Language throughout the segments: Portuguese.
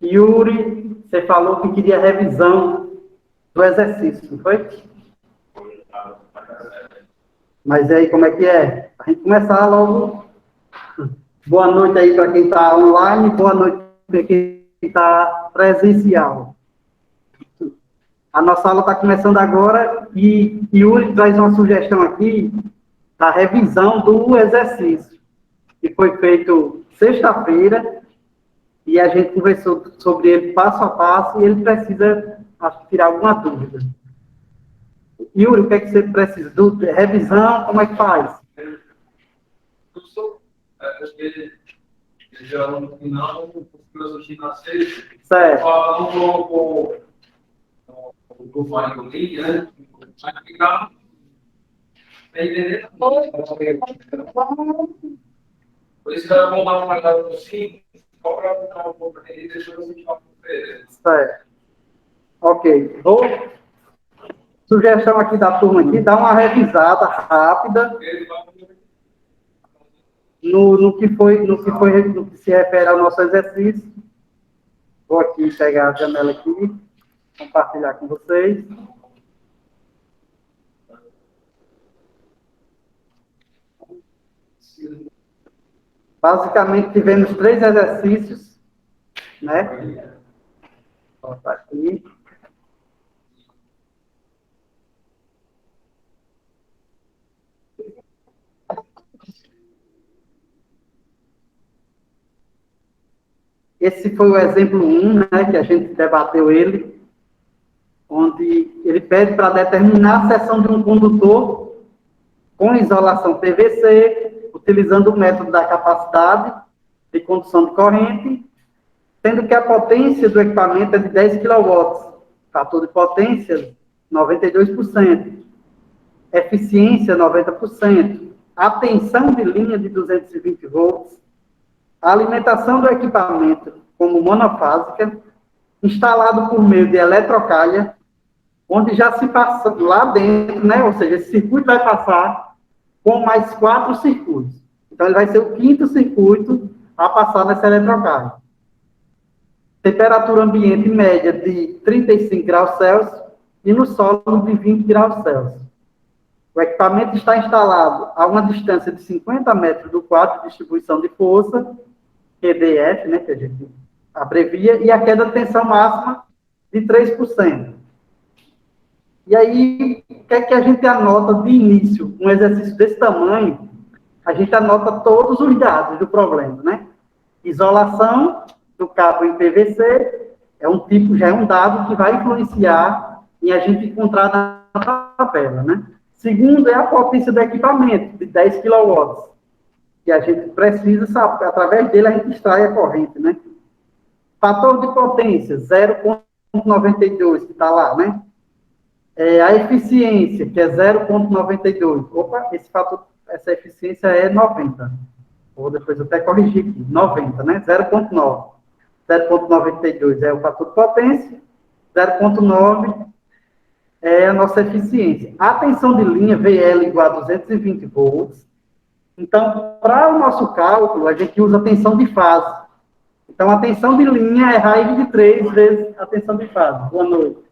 Yuri, você falou que queria revisão do exercício, não foi? Mas aí, como é que é? A gente começar logo. Boa noite aí para quem está online, boa noite para quem está presencial. A nossa aula está começando agora e Yuri traz uma sugestão aqui da revisão do exercício, que foi feito sexta-feira, e a gente conversou sobre ele passo a passo, e ele precisa, acho que, tirar alguma dúvida. Yuri, o que é que você precisa? Revisão, como é que faz? Professor, acho que ele já no final, filosofia na sexta, Certo. falando o profile do link, né? Vai ficar para entender. Por isso que era bom dar uma olhada no 5, só para ficar um pouco para ele, deixa eu ver se a gente. Certo. Ok. Sugestão aqui da turma aqui, dá uma revisada rápida no que se refere ao nosso exercício. Vou aqui pegar a janela aqui, compartilhar com vocês. Basicamente, tivemos 3 exercícios, né? Vou botar aqui. Esse foi o exemplo 1, né, que a gente debateu ele, onde ele pede para determinar a seção de um condutor com isolação PVC, utilizando o método da capacidade de condução de corrente, sendo que a potência do equipamento é de 10 kW, fator de potência 92%, eficiência 90%, a tensão de linha de 220 volts, a alimentação do equipamento como monofásica, instalado por meio de eletrocalha, onde já se passa lá dentro, né? Ou seja, esse circuito vai passar com mais 4 circuitos. Então, ele vai ser o 5º circuito a passar nessa eletrocalha. Temperatura ambiente média de 35 graus Celsius e no solo de 20 graus Celsius. O equipamento está instalado a uma distância de 50 metros do quadro de distribuição de força, QDF, né, que a gente abrevia, e a queda de tensão máxima de 3%. E aí, o que é que a gente anota de início? Um exercício desse tamanho, a gente anota todos os dados do problema, né? Isolação do cabo em PVC já é um dado que vai influenciar em a gente encontrar na tabela, né? Segundo, é a potência do equipamento, de 10 kW, que a gente precisa saber, através dele a gente extrai a corrente, né? Fator de potência, 0,92, que está lá, né? A eficiência, que é 0,92. Opa, essa eficiência é 90. Vou depois até corrigir aqui. 90, né? 0,9. 0,92 é o fator de potência. 0,9 é a nossa eficiência. A tensão de linha VL igual a 220 volts. Então, para o nosso cálculo, a gente usa a tensão de fase. Então, a tensão de linha é raiz de 3 vezes a tensão de fase. Boa noite.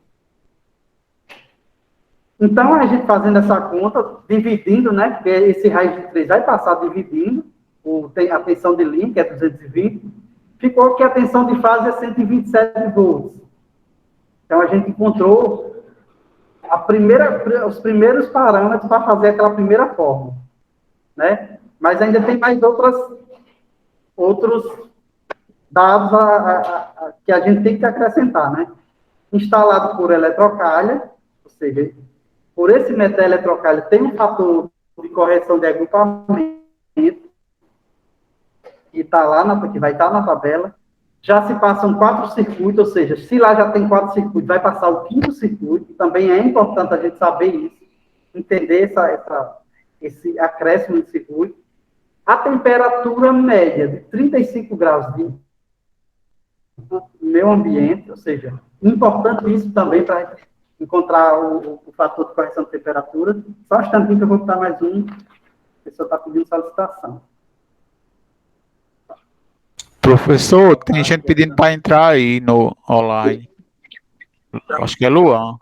Então, a gente fazendo essa conta, dividindo, né? Porque esse raiz de 3 vai passar dividindo a tensão de linha, que é 220, ficou que a tensão de fase é 127 volts. Então, a gente encontrou os primeiros parâmetros para fazer aquela primeira fórmula, né? Mas ainda tem mais outros dados que a gente tem que acrescentar, né? Instalado por eletrocalha, ou seja, por esse método eletrocalha tem um fator de correção de agrupamento, que vai estar na tabela. Já se passam 4 circuitos, ou seja, se lá já tem 4 circuitos, vai passar o 5º circuito. Também é importante a gente saber isso, entender esse acréscimo de circuito. A temperatura média de 35 graus de meio ambiente, ou seja, importante isso também para encontrar o fator de correção de temperatura. Só um instantinho que eu vou botar mais um. A pessoa está pedindo solicitação. Professor, tem gente pedindo para entrar aí no online. Acho que é Luan.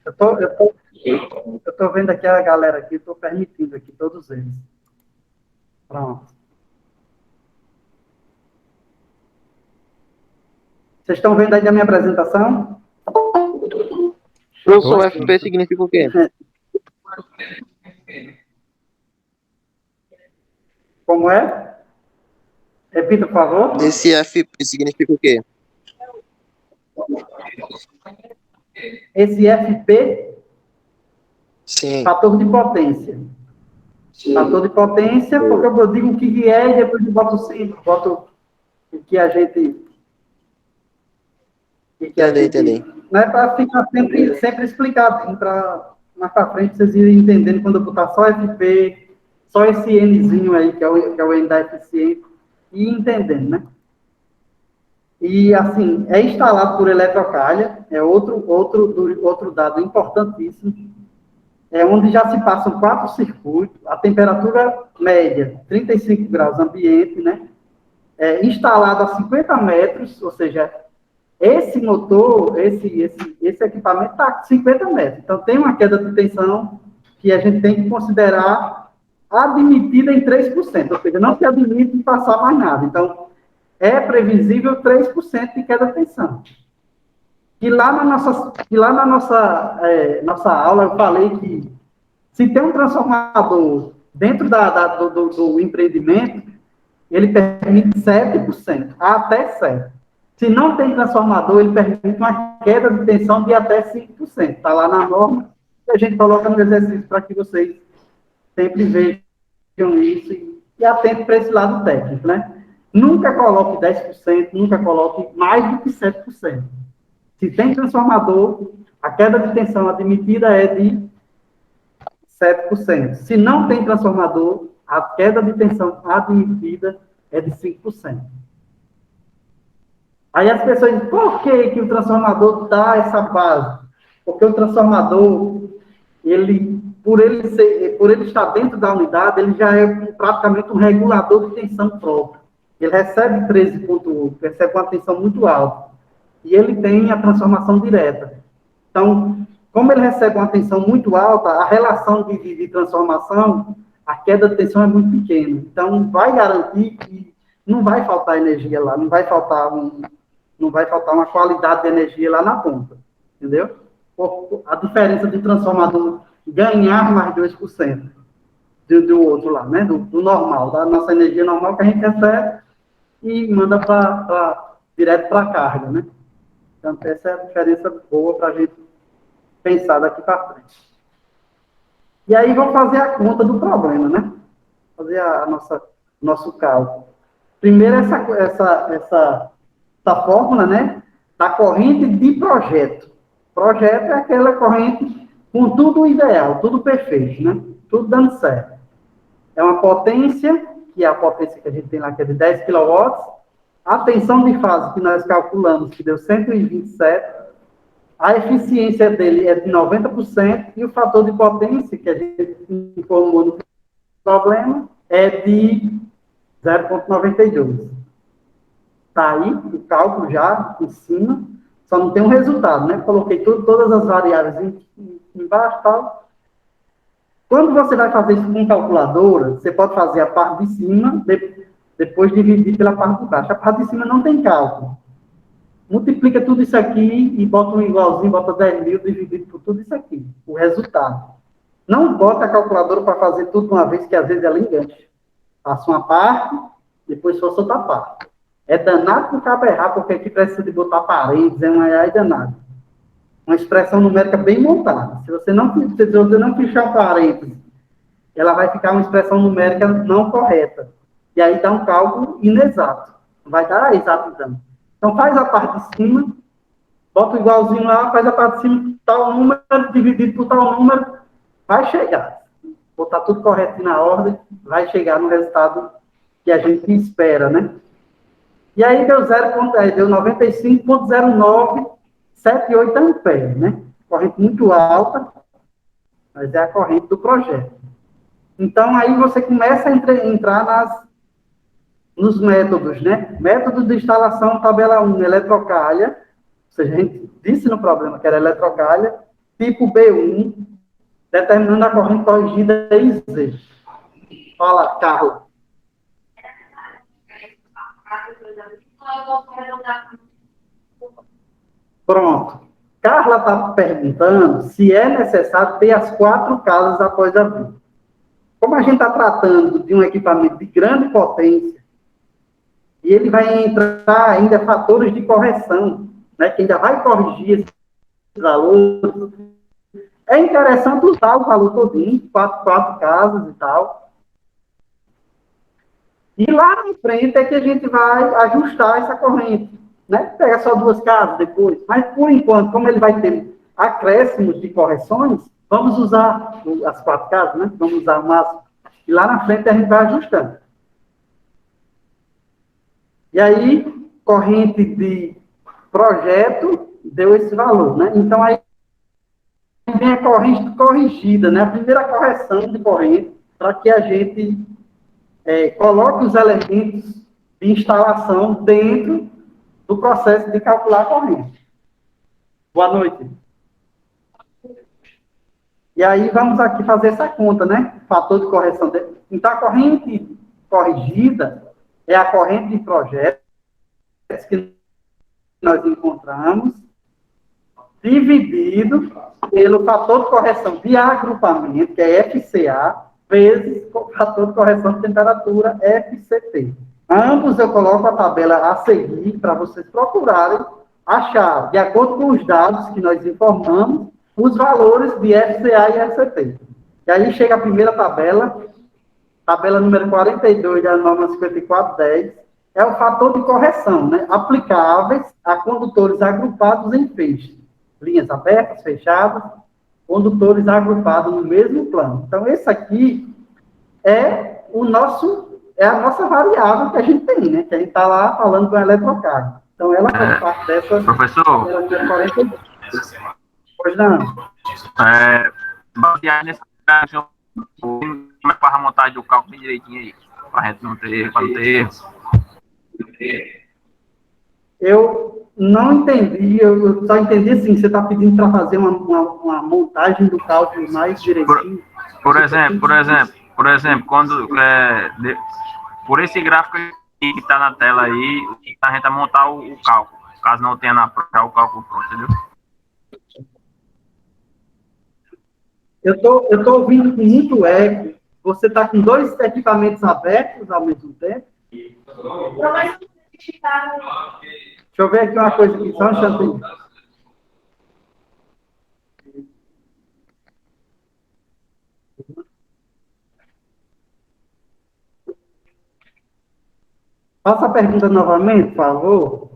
Eu tô vendo aqui a galera aqui, estou permitindo aqui todos eles. Pronto. Vocês estão vendo aí a minha apresentação? Professor, FP significa o quê? Como é? Repita, por favor. Esse FP significa o quê? Esse FP, Sim. fator de potência. Fator de potência, porque eu digo o que é e depois eu boto sim, boto o que a gente... Entendi. Não é para ficar sempre explicado, para mais para frente vocês irem entendendo quando eu botar só FP, só esse Nzinho aí, que é o N da eficiência, e entendendo, né? E, assim, é instalado por eletrocalha, é outro dado importantíssimo, é onde já se passam 4 circuitos, a temperatura média, 35 graus ambiente, né? É instalado a 50 metros, ou seja, esse motor, esse equipamento está a 50 metros. Então, tem uma queda de tensão que a gente tem que considerar admitida em 3%, ou seja, não se admite passar mais nada. Então, é previsível 3% de queda de tensão. E lá na nossa aula, eu falei que se tem um transformador dentro do empreendimento, ele permite 7%, até 7%. Se não tem transformador, ele permite uma queda de tensão de até 5%. Está lá na norma, e a gente coloca no exercício para que vocês sempre vejam isso e atentem para esse lado técnico, né? Nunca coloque 10%, nunca coloque mais do que 7%. Se tem transformador, a queda de tensão admitida é de 7%. Se não tem transformador, a queda de tensão admitida é de 5%. Aí as pessoas dizem, por que o transformador dá essa base? Porque o transformador, por ele estar dentro da unidade, ele já é praticamente um regulador de tensão próprio. Ele recebe 13,8, recebe uma tensão muito alta. E ele tem a transformação direta. Então, como ele recebe uma tensão muito alta, a relação de transformação, a queda de tensão é muito pequena. Então, vai garantir que não vai faltar energia lá, não vai faltar uma qualidade de energia lá na ponta. Entendeu? A diferença de transformador ganhar mais 2% do outro lá, né? Do normal, da nossa energia normal que a gente recebe e manda direto para a carga, né? Então, essa é a diferença boa para a gente pensar daqui para frente. E aí, vamos fazer a conta do problema, né? Fazer nosso cálculo. Primeiro, essa fórmula, né? Da corrente de projeto. Projeto é aquela corrente com tudo ideal, tudo perfeito, né? Tudo dando certo. É uma potência, que é a potência que a gente tem lá, que é de 10 kW. A tensão de fase que nós calculamos, que deu 127, a eficiência dele é de 90%, e o fator de potência, que a gente informou no problema, é de 0,92. Está aí o cálculo já em cima, só não tem um resultado, né? Coloquei todas as variáveis embaixo e tal. Quando você vai fazer isso com calculadora, você pode fazer a parte de cima, depois dividir pela parte de baixo. A parte de cima não tem cálculo. Multiplica tudo isso aqui e bota um igualzinho, bota 10.000 dividido por tudo isso aqui, o resultado. Não bota a calculadora para fazer tudo de uma vez, que às vezes ela engancha. Faça uma parte, depois faça outra parte. É danado para o cabo errar, porque aqui precisa de botar parênteses, é um ai danado. Uma expressão numérica bem montada. Se você não fechar um parênteses, ela vai ficar uma expressão numérica não correta. E aí dá um cálculo inexato. Não vai dar exato, então. Então, faz a parte de cima, bota o igualzinho lá, faz a parte de cima, tal número, dividido por tal número, vai chegar. Botar tudo correto na ordem, vai chegar no resultado que a gente espera, né? E aí deu 95,0978 amperes, né? Corrente muito alta, mas é a corrente do projeto. Então, aí você começa a entrar nos métodos, né? Método de instalação, tabela 1, eletrocalha, ou seja, a gente disse no problema que era eletrocalha, tipo B1, determinando a corrente corrigida em Z. Fala, Carla. Pronto. Carla está perguntando se é necessário ter as 4 casas após a vírgula. Como a gente está tratando de um equipamento de grande potência, e ele vai entrar ainda fatores de correção, né, que ainda vai corrigir esses valores, é interessante usar o valor todinho, 4 casas e tal. E lá na frente é que a gente vai ajustar essa corrente, né? Pega só 2 casas depois. Mas, por enquanto, como ele vai ter acréscimos de correções, vamos usar as 4 casas, né? Vamos usar o máximo. E lá na frente a gente vai ajustando. E aí, corrente de projeto deu esse valor, né? Então, aí vem a corrente corrigida, né? A primeira correção de corrente, para que a gente coloque os elementos de instalação dentro do processo de calcular a corrente. Boa noite. E aí, vamos aqui fazer essa conta, né? Fator de correção. Então, a corrente corrigida é a corrente de projetos que nós encontramos, dividido pelo fator de correção de agrupamento, que é FCA, vezes o fator de correção de temperatura, FCT. Ambos eu coloco a tabela a seguir para vocês procurarem achar, de acordo com os dados que nós informamos, os valores de FCA e FCT. E aí chega a primeira tabela número 42 da norma 5410, é o fator de correção, né, aplicáveis a condutores agrupados em feixes, linhas abertas, fechadas, condutores agrupados no mesmo plano. Então, esse aqui é a nossa variável que a gente tem, né, que a gente está lá falando com a eletrocarga. Então, ela faz parte dessa... Professor, 42. Pois não. Baseado nessa como é para a montagem do cálculo bem direitinho aí, para a gente não ter erro. Eu não entendi, eu só entendi assim, você está pedindo para fazer uma montagem do cálculo mais direitinho. Por exemplo, quando por esse gráfico que está na tela aí, a gente vai montar o cálculo, caso não tenha na prova o cálculo pronto, entendeu? Eu tô ouvindo com muito eco. Você está com 2 equipamentos abertos ao mesmo tempo? Deixa eu ver aqui uma coisa aqui, só um instantinho. Faça a pergunta novamente, por favor.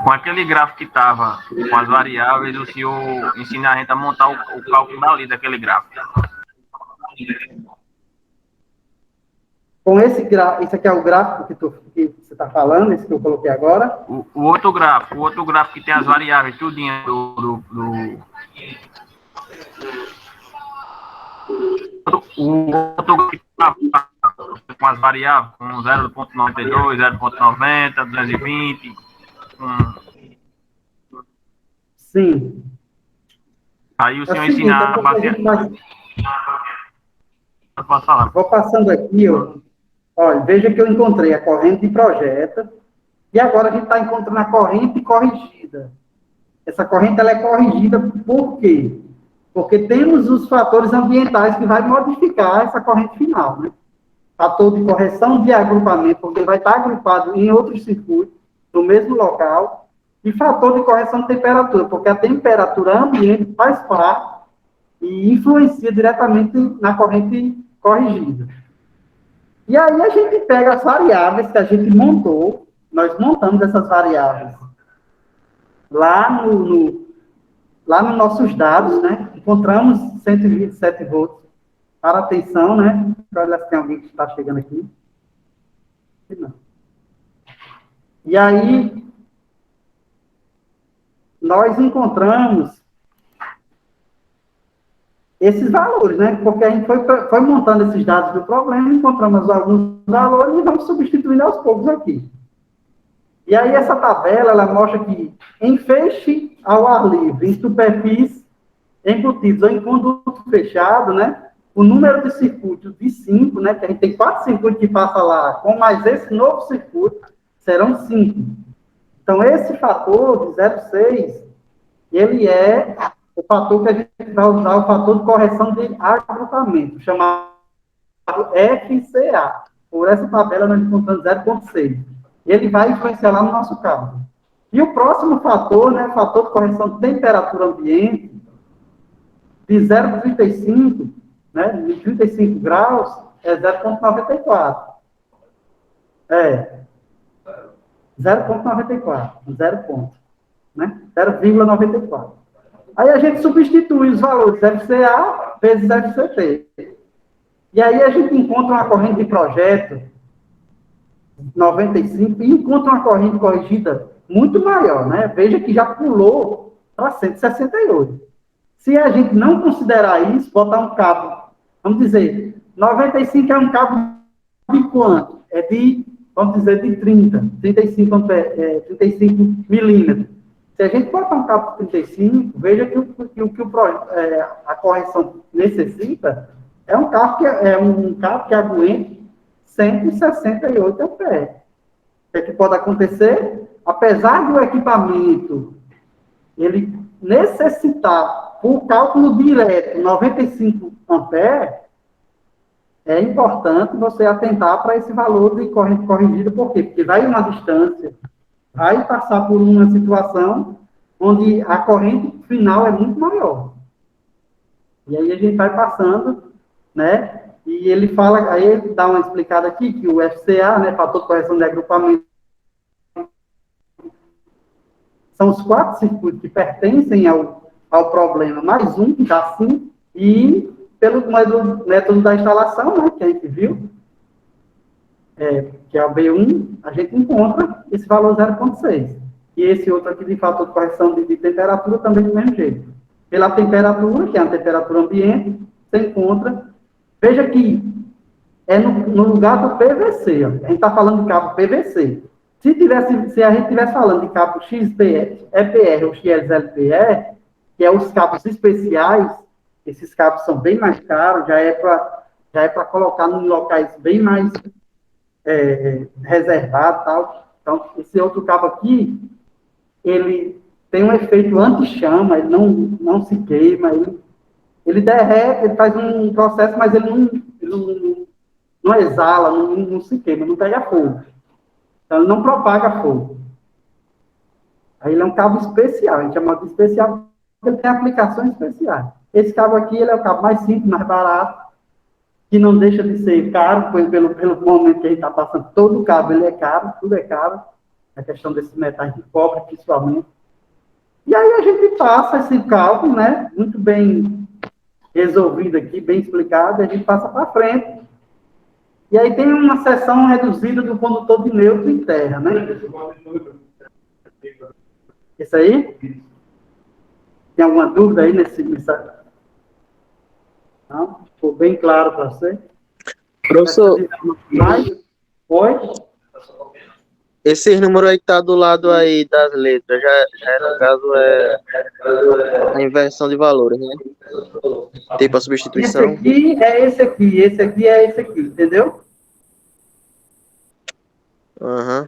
Com aquele gráfico que estava com as variáveis, o senhor ensina a gente a montar o cálculo dali daquele gráfico. Com esse gráfico, esse aqui é o gráfico que você está falando, esse que eu coloquei agora? O outro gráfico que tem as variáveis, tudinho o outro que estava com as variáveis, com 0.92, 0.90, 220, Sim. Aí o senhor ensina a basear. Posso falar? Vou passando aqui, ó. Olha, veja que eu encontrei a corrente de projeta e agora a gente está encontrando a corrente corrigida. Essa corrente ela é corrigida por quê? Porque temos os fatores ambientais que vai modificar essa corrente final, né? Fator de correção de agrupamento, porque vai estar agrupado em outros circuitos, no mesmo local, e fator de correção de temperatura, porque a temperatura ambiente faz parte e influencia diretamente na corrente corrigida. E aí a gente pega as variáveis que a gente montou, nós montamos essas variáveis lá nos nossos dados, né? Encontramos 127 volts para atenção, né? Olha se tem alguém que está chegando aqui. Não. E aí nós encontramos esses valores, né? Porque a gente foi montando esses dados do problema, encontramos alguns valores e vamos substituindo aos poucos aqui. E aí essa tabela, ela mostra que em feixe ao ar livre, em superfície, embutidos ou em conduto fechado, né? O número de circuitos de 5, né? Que a gente tem 4 circuitos que passa lá, com mais esse novo circuito, serão 5. Então, esse fator de 0,6, ele é o fator que a gente vai usar, o fator de correção de agrupamento, chamado FCA. Por essa tabela, nós encontramos 0,6. Ele vai influenciar lá no nosso cálculo. E o próximo fator, né, fator de correção de temperatura ambiente, de 0,35, né, de 35 graus, é 0,94. É. 0,94. 0 ponto. Né? 0,94. Aí a gente substitui os valores FCA vezes FCT. E aí a gente encontra uma corrente de projeto 95 e encontra uma corrente corrigida muito maior, né? Veja que já pulou para 168. Se a gente não considerar isso, botar um cabo, vamos dizer, 95 é um cabo de quanto? É de, vamos dizer, de 35 milímetros. Se a gente botar um cabo de 35, veja que a correção necessita é um cabo que aguente 168 amperes. O que pode acontecer? Apesar do equipamento ele necessitar, por cálculo direto, 95 amperes, é importante você atentar para esse valor de corrente corrigida. Por quê? Porque vai uma distância, vai passar por uma situação onde a corrente final é muito maior. E aí a gente vai passando, né? E ele fala, aí ele dá uma explicada aqui, que o FCA, né, fator de correção de agrupamento, são os 4 circuitos que pertencem ao problema, mais um que dá 5, e pelo método da instalação, né, que a gente viu, que é o B1, a gente encontra esse valor 0,6. E esse outro aqui de fator de correção de temperatura também do mesmo jeito. Pela temperatura, que é a temperatura ambiente, você encontra. Veja que é no lugar do PVC. Ó. A gente está falando de cabo PVC. Se a gente estivesse falando de cabo XEPR ou XLPR, que é os cabos especiais, esses cabos são bem mais caros, já é para colocar em locais bem mais reservados, tal. Então, esse outro cabo aqui, ele tem um efeito anti-chama, ele não se queima, ele derrete, ele faz um processo, mas ele não exala, não se queima, não pega fogo. Então, ele não propaga fogo. Aí ele é um cabo especial, a gente chama de especial porque ele tem aplicações especiais. Esse cabo aqui, ele é o cabo mais simples, mais barato, que não deixa de ser caro, pelo momento que a gente está passando. Todo cabo, ele é caro, tudo é caro. A questão desses metais de cobre, principalmente. E aí a gente passa esse cálculo, né, muito bem resolvido aqui, bem explicado, e a gente passa para frente. E aí tem uma seção reduzida do condutor de neutro em terra, né? Isso aí? Tem alguma dúvida aí nessa? Não? Ficou bem claro para você? Professor, Oi? esse número aí que tá do lado aí das letras, já no caso é a inversão de valores, né? Tipo a Esse substituição. aqui é esse aqui, esse aqui é esse aqui, entendeu? Aham.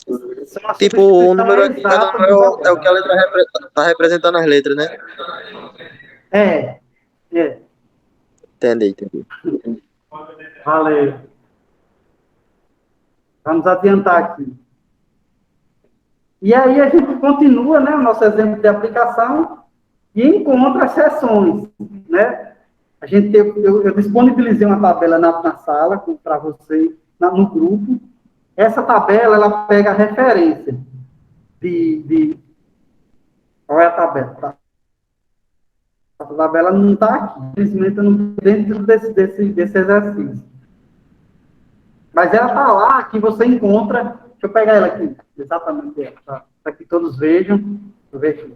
Isso é uma Tipo, o substituição número aqui exata é do o que a letra tá representando as letras, né? É. Entendi. Valeu. Vamos adiantar aqui. E aí a gente continua, né, o nosso exemplo de aplicação e encontra as seções, né? Eu disponibilizei uma tabela na sala para vocês, no grupo. Essa tabela, ela pega a referência qual é a tabela? Tá? A tabela não está aqui, infelizmente, não dentro desse exercício. Mas ela está lá, que você encontra. Deixa eu pegar ela aqui, exatamente ela, tá? Para que todos vejam. Deixa eu ver aqui.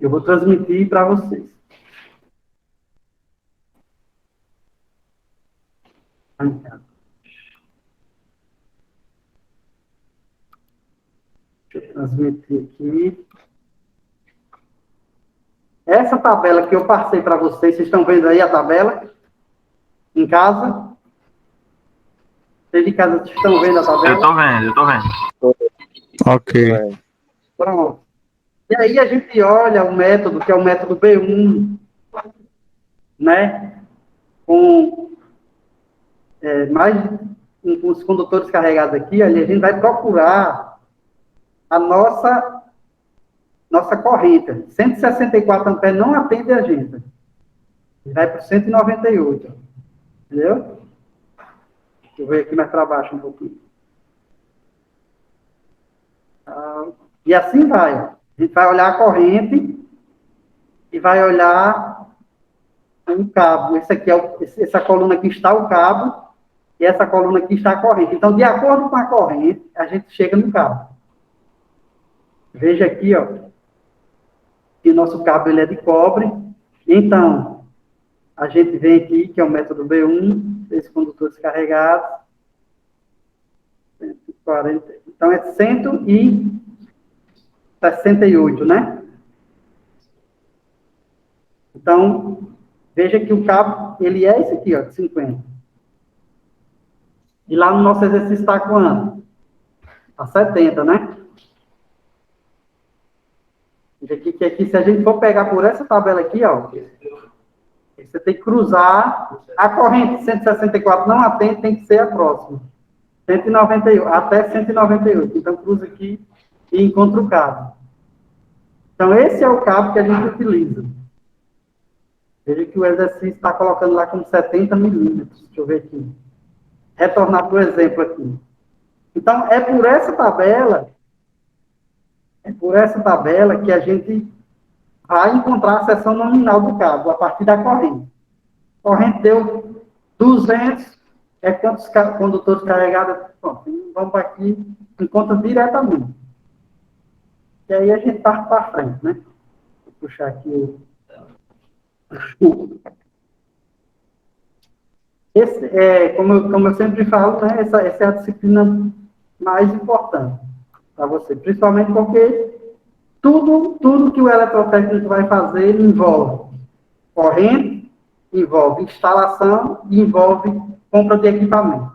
Eu vou transmitir para vocês. Deixa eu transmitir aqui. Essa tabela que eu passei para vocês estão vendo aí a tabela? Em casa? Vocês de casa estão vendo a tabela? Eu tô vendo. Ok. Pronto. E aí a gente olha o método, que é o método B1, né? Com com os condutores carregados aqui, ali a gente vai procurar a nossa corrente. 164 amperes não atende a gente. Vai para 198. Entendeu? Deixa eu ver aqui mais para baixo um pouquinho. E assim vai. A gente vai olhar a corrente e vai olhar o cabo. Esse aqui essa coluna aqui está o cabo e essa coluna aqui está a corrente. Então, de acordo com a corrente, a gente chega no cabo. Veja aqui, ó, que o nosso cabo ele é de cobre. Então, a gente vem aqui, que é o método B1, esses condutores carregados. 140. Então, é 168, né? Então, veja que o cabo, ele é esse aqui, ó, de 50. E lá no nosso exercício está quanto? Está 70, né? Veja aqui, que aqui, se a gente for pegar por essa tabela aqui, ó, você tem que cruzar a corrente 164 não atende, tem que ser a próxima. 198, até 198. Então, cruza aqui e encontra o cabo. Então, esse é o cabo que a gente utiliza. Veja que o exercício está colocando lá com 70 milímetros. Deixa eu ver aqui. Retornar para o exemplo aqui. Então, é por essa tabela que a gente vai encontrar a seção nominal do cabo, a partir da corrente. A corrente deu 200, é quantos condutores carregados? Pronto, vamos para aqui, encontra diretamente. E aí a gente parte para frente, né? Vou puxar aqui o... como eu sempre falo, né? Essa é a disciplina mais importante para você, principalmente porque tudo que o eletrotécnico vai fazer envolve corrente, envolve instalação e envolve compra de equipamento.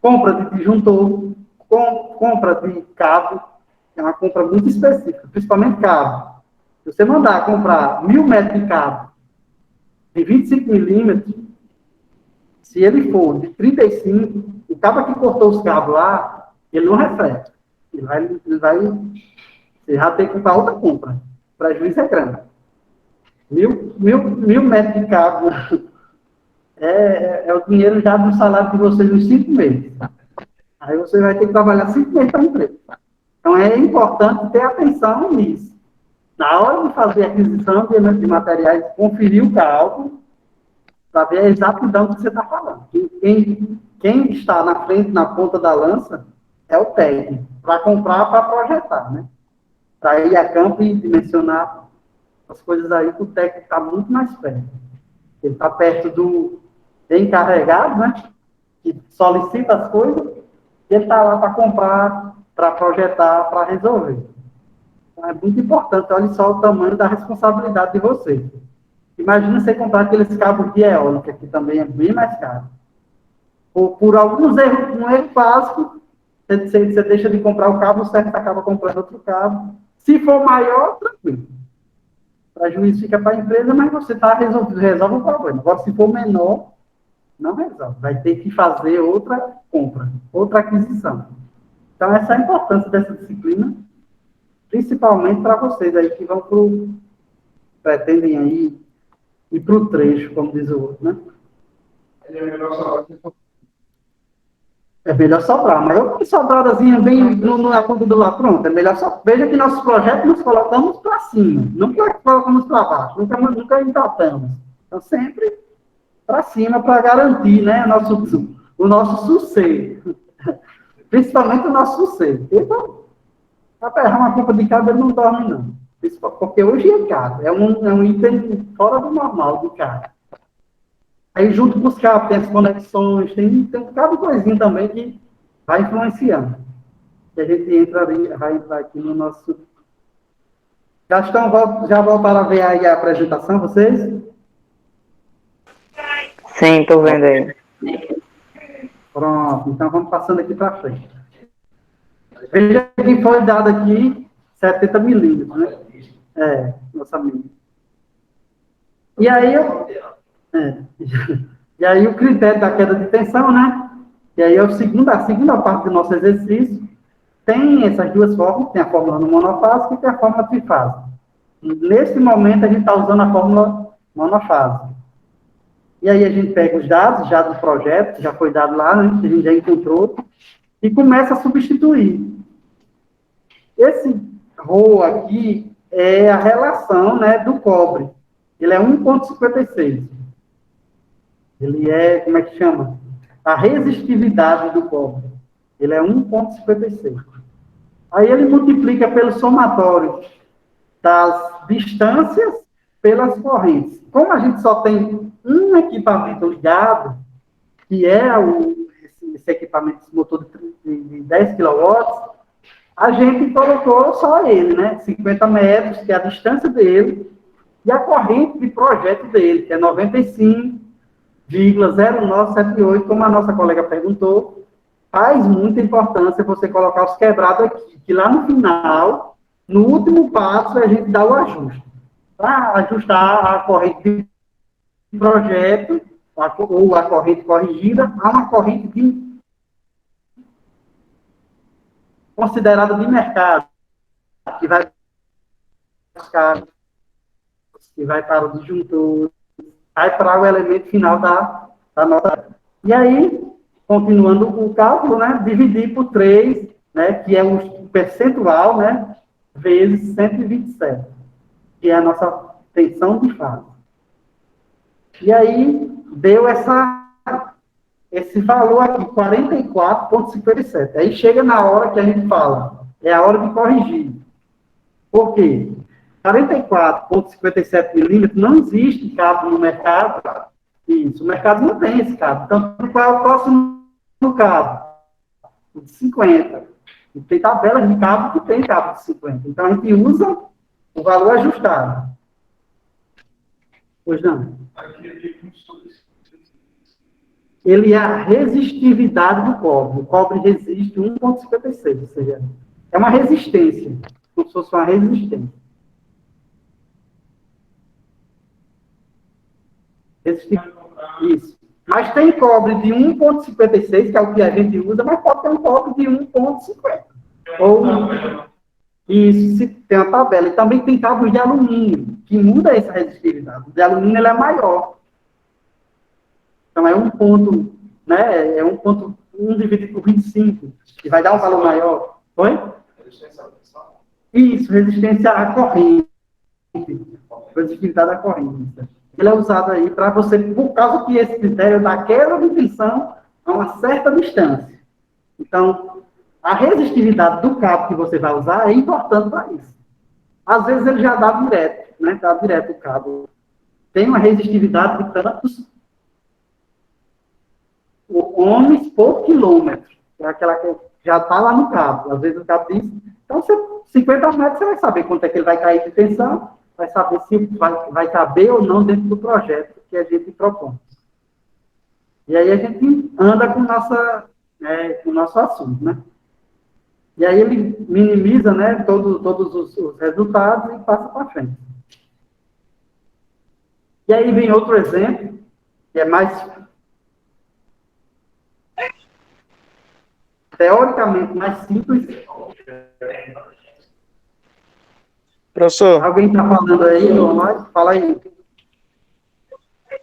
Compra de disjuntor, compra de cabo, é uma compra muito específica, principalmente cabo. Se você mandar comprar 1000 metros de cabo de 25 milímetros, se ele for de 35, o cabo que cortou os cabos lá, ele não reflete. Você já tem que comprar outra compra. O prejuízo é grande. 1000 metros de cabo é o dinheiro já do salário de vocês nos 5 meses. Aí você vai ter que trabalhar 5 meses para a empresa. Então é importante ter atenção nisso. Na hora de fazer a aquisição de materiais, conferir o cálculo, para ver a exatidão do que você está falando. Quem está na frente, na ponta da lança, é o técnico, para comprar, para projetar, né? Para ir a campo e dimensionar as coisas aí, que o técnico está muito mais perto. Ele está perto do encarregado, né? Que solicita as coisas, e ele está lá para comprar, para projetar, para resolver. Então, é muito importante, olha só o tamanho da responsabilidade de vocês. Imagina você comprar aqueles cabos de eólica, que também é bem mais caro. Por alguns erros, um erro básico, você deixa de comprar o cabo, o certo acaba comprando outro cabo. Se for maior, tranquilo. O prejuízo fica para a empresa, mas você resolve o problema. Agora, se for menor, não resolve. Vai ter que fazer outra compra, outra aquisição. Então, essa é a importância dessa disciplina, principalmente para vocês aí que pretendem aí ir para o trecho, como diz o outro, né? É melhor sobrar, mas eu tenho sobradazinha bem na ponta do lado, pronto, é melhor só. Veja que nossos projetos nós colocamos para cima, nunca colocamos para baixo, nunca empatamos. Então, sempre para cima, para garantir, né, o nosso sucesso. Principalmente o nosso sucesso. Então, para pegar uma compra de cabo, ele não dorme, não. Porque hoje é caro, é um item fora do normal de caro. Aí, junto com os cabos, tem as conexões, tem um bocado de coisinha também que vai influenciando. Que a gente vai entrar aqui no nosso... Já voltaram a ver aí a apresentação, vocês? Sim, tô vendo aí. Pronto, então vamos passando aqui para frente. Veja que foi dado aqui 70 milímetros, né? Lançamento. E aí, e aí o critério da queda de tensão, né? E aí a segunda parte do nosso exercício tem essas duas fórmulas, tem a fórmula monofásica e tem a fórmula trifásica. Nesse momento, a gente está usando a fórmula monofásica. E aí a gente pega os dados, já do projeto, que já foi dado lá, né, que a gente já encontrou, e começa a substituir. Esse ρ aqui é a relação, né, do cobre. Ele é 1,56. Ele é, como é que chama? A resistividade do cobre. Ele é 1,56. Aí ele multiplica pelo somatório das distâncias pelas correntes. Como a gente só tem um equipamento ligado, que é esse equipamento, esse motor de 10 kW, a gente colocou só ele, né? 50 metros, que é a distância dele, e a corrente de projeto dele, que é 95,0978, como a nossa colega perguntou. Faz muita importância você colocar os quebrados aqui, que lá no final, no último passo, a gente dá o ajuste. Para ajustar a corrente de projeto, ou a corrente corrigida, a uma corrente considerada de mercado, que vai para o disjuntor, vai para o elemento final da nota. E aí, continuando o cálculo, né, dividir por 3, né, que é o percentual, né, vezes 127, que é a nossa tensão de fase. E aí, deu esse valor aqui, 44,57. Aí chega na hora que a gente fala, é a hora de corrigir. Por quê? 44,57 milímetros, não existe cabo no mercado. Isso, o mercado não tem esse cabo. Então, qual é o próximo cabo? O de 50. E tem tabela de cabo que tem cabo de 50. Então, a gente usa o valor ajustado. Pois não. Ele é a resistividade do cobre. O cobre resiste 1,56, ou seja, é uma resistência, como se fosse uma resistência. Isso. Mas tem cobre de 1,56, que é o que a gente usa, mas pode ter um cobre de 1,50. Ou isso, se tem uma tabela. E também tem cabos de alumínio, que muda essa resistividade. O de alumínio ele é maior. Então, é 1 ponto, né? É 1,1 dividido por 25, que vai dar um valor maior. Oi? Isso, resistência à corrente. Resistência à corrente. Ele é usado aí para você, por causa que esse critério da queda de tensão a uma certa distância. Então, a resistividade do cabo que você vai usar é importante para isso. Às vezes ele já dá direto, né? Dá direto o cabo. Tem uma resistividade de tantos ohms por quilômetro. É aquela que já está lá no cabo. Às vezes o cabo diz... Então, 50 metros, você vai saber quanto é que ele vai cair de tensão, vai saber se vai caber ou não dentro do projeto que a gente propõe. E aí a gente anda com o nosso assunto, né? E aí ele minimiza, né, todos os resultados e passa para frente. E aí vem outro exemplo, que é mais teoricamente mais simples. Professor, Alguém está falando aí, Omar? Fala aí.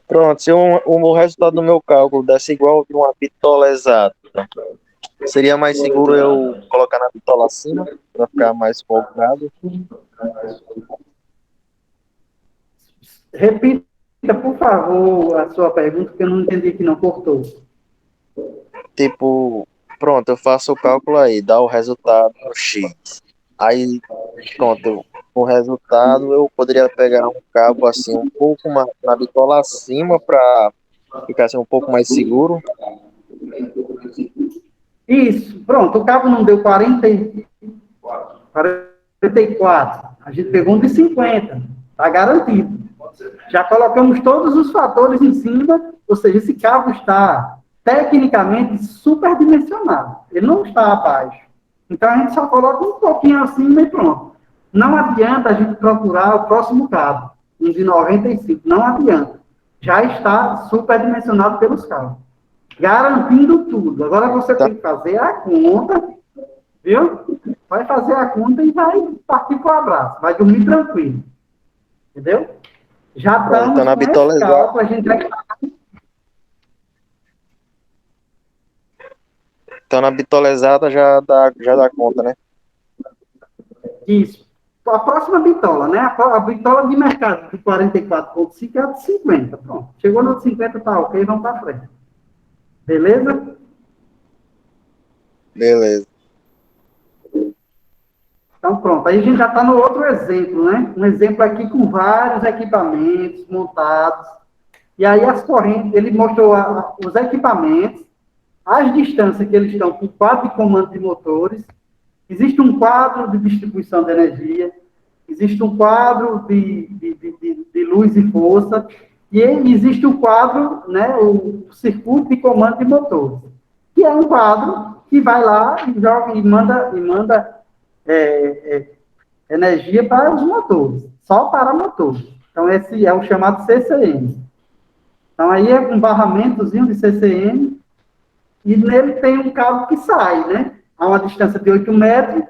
pronto, se o resultado do meu cálculo desse igual de uma bitola exata, seria mais seguro eu colocar na bitola acima, para ficar mais folgado? Repita, por favor, a sua pergunta, que eu não entendi que não cortou. Tipo, pronto, eu faço o cálculo aí, dá o resultado X. Aí, pronto, o resultado, eu poderia pegar um cabo assim um pouco mais na bitola acima para ficar assim um pouco mais seguro. Isso, pronto, o cabo não deu 44, a gente pegou um de 50, está garantido. Já colocamos todos os fatores em cima, ou seja, esse cabo está tecnicamente superdimensionado, ele não está abaixo. Então a gente só coloca um pouquinho acima e pronto. Não adianta a gente procurar o próximo cabo, um de 95, não adianta. Já está superdimensionado pelos cabos. Garantindo tudo. Agora você tem que fazer a conta, viu? Vai fazer a conta e vai partir para o abraço. Vai dormir tranquilo. Entendeu? Já estamos Então, na com bitola esse cálculo, a gente vai... Então na bitola exata já dá conta, né? Isso. A próxima bitola, né? A bitola de mercado de 44,5 é a de 50. Pronto. Chegou no de 50, tá ok, vamos para frente. Beleza? Beleza. Então, pronto. Aí a gente já está no outro exemplo, né? Um exemplo aqui com vários equipamentos montados. E aí as correntes, ele mostrou os equipamentos, as distâncias que eles estão com quadro de comando de motores. Existe um quadro de distribuição de energia, existe um quadro de luz e força, e existe um quadro, né, o circuito de comando de motores, que é um quadro que vai lá e joga e manda energia para os motores, só para motores. Então, esse é o chamado CCM. Então, aí é um barramentozinho de CCM, e nele tem um cabo que sai, né? A uma distância de 8 metros,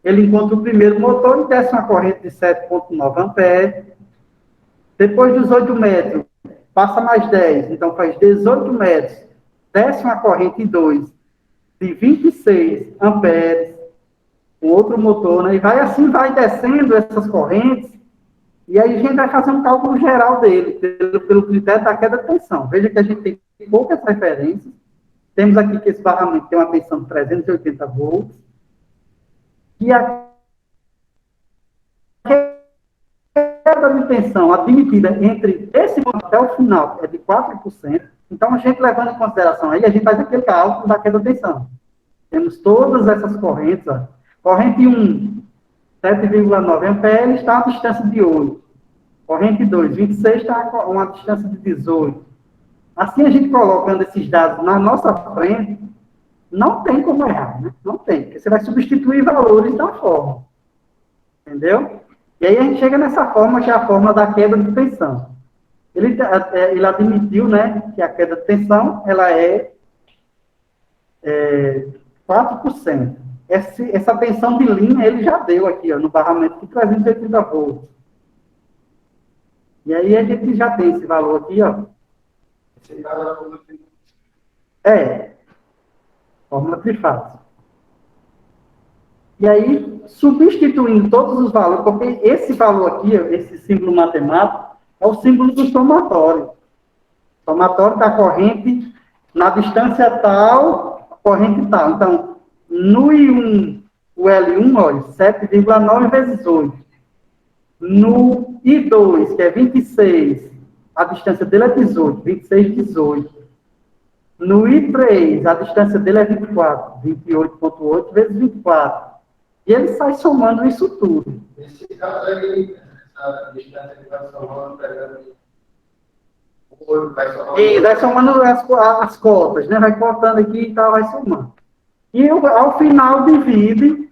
ele encontra o primeiro motor e desce uma corrente de 7,9 amperes. Depois dos 8 metros, passa mais 10, então faz 18 metros, desce uma corrente 2 de 26 amperes, um outro motor, né? E vai assim, vai descendo essas correntes, e aí a gente vai fazer um cálculo geral dele, pelo critério da queda de tensão. Veja que a gente tem poucas referências. Temos aqui que esse barramento tem uma tensão de 380 volts, e a queda de tensão admitida entre esse ponto até o final é de 4%. Então, a gente levando em consideração aí, a gente faz aquele cálculo da queda de tensão. Temos todas essas correntes, ó. Corrente 1, 7,9 amperes, está a uma distância de 8. Corrente 2, 26, está a uma distância de 18. Assim, a gente colocando esses dados na nossa frente, não tem como errar, né? Não tem, porque você vai substituir valores da fórmula. Entendeu? E aí a gente chega nessa fórmula, que é a fórmula da queda de tensão. Ele admitiu, né, que a queda de tensão, ela é 4%. Essa tensão de linha, ele já deu aqui, ó, no barramento de 380 volts. E aí a gente já tem esse valor aqui, ó. Fórmula trifásica. E aí, substituindo todos os valores, porque esse valor aqui, esse símbolo matemático, é o símbolo do somatório. Somatório da corrente na distância tal, corrente tal. Então, no I1, o L1, olha, 7,9 vezes 8. No I2, que é 26, a distância dele é 18, 26, 18. No I3, a distância dele é 24, 28,8 vezes 24. E ele sai somando isso tudo. Nesse caso aí, essa distância que vai somando, pegando o 8, vai somando. E vai somando as cotas, né? Vai cortando aqui e tal, vai somando. E ao final divide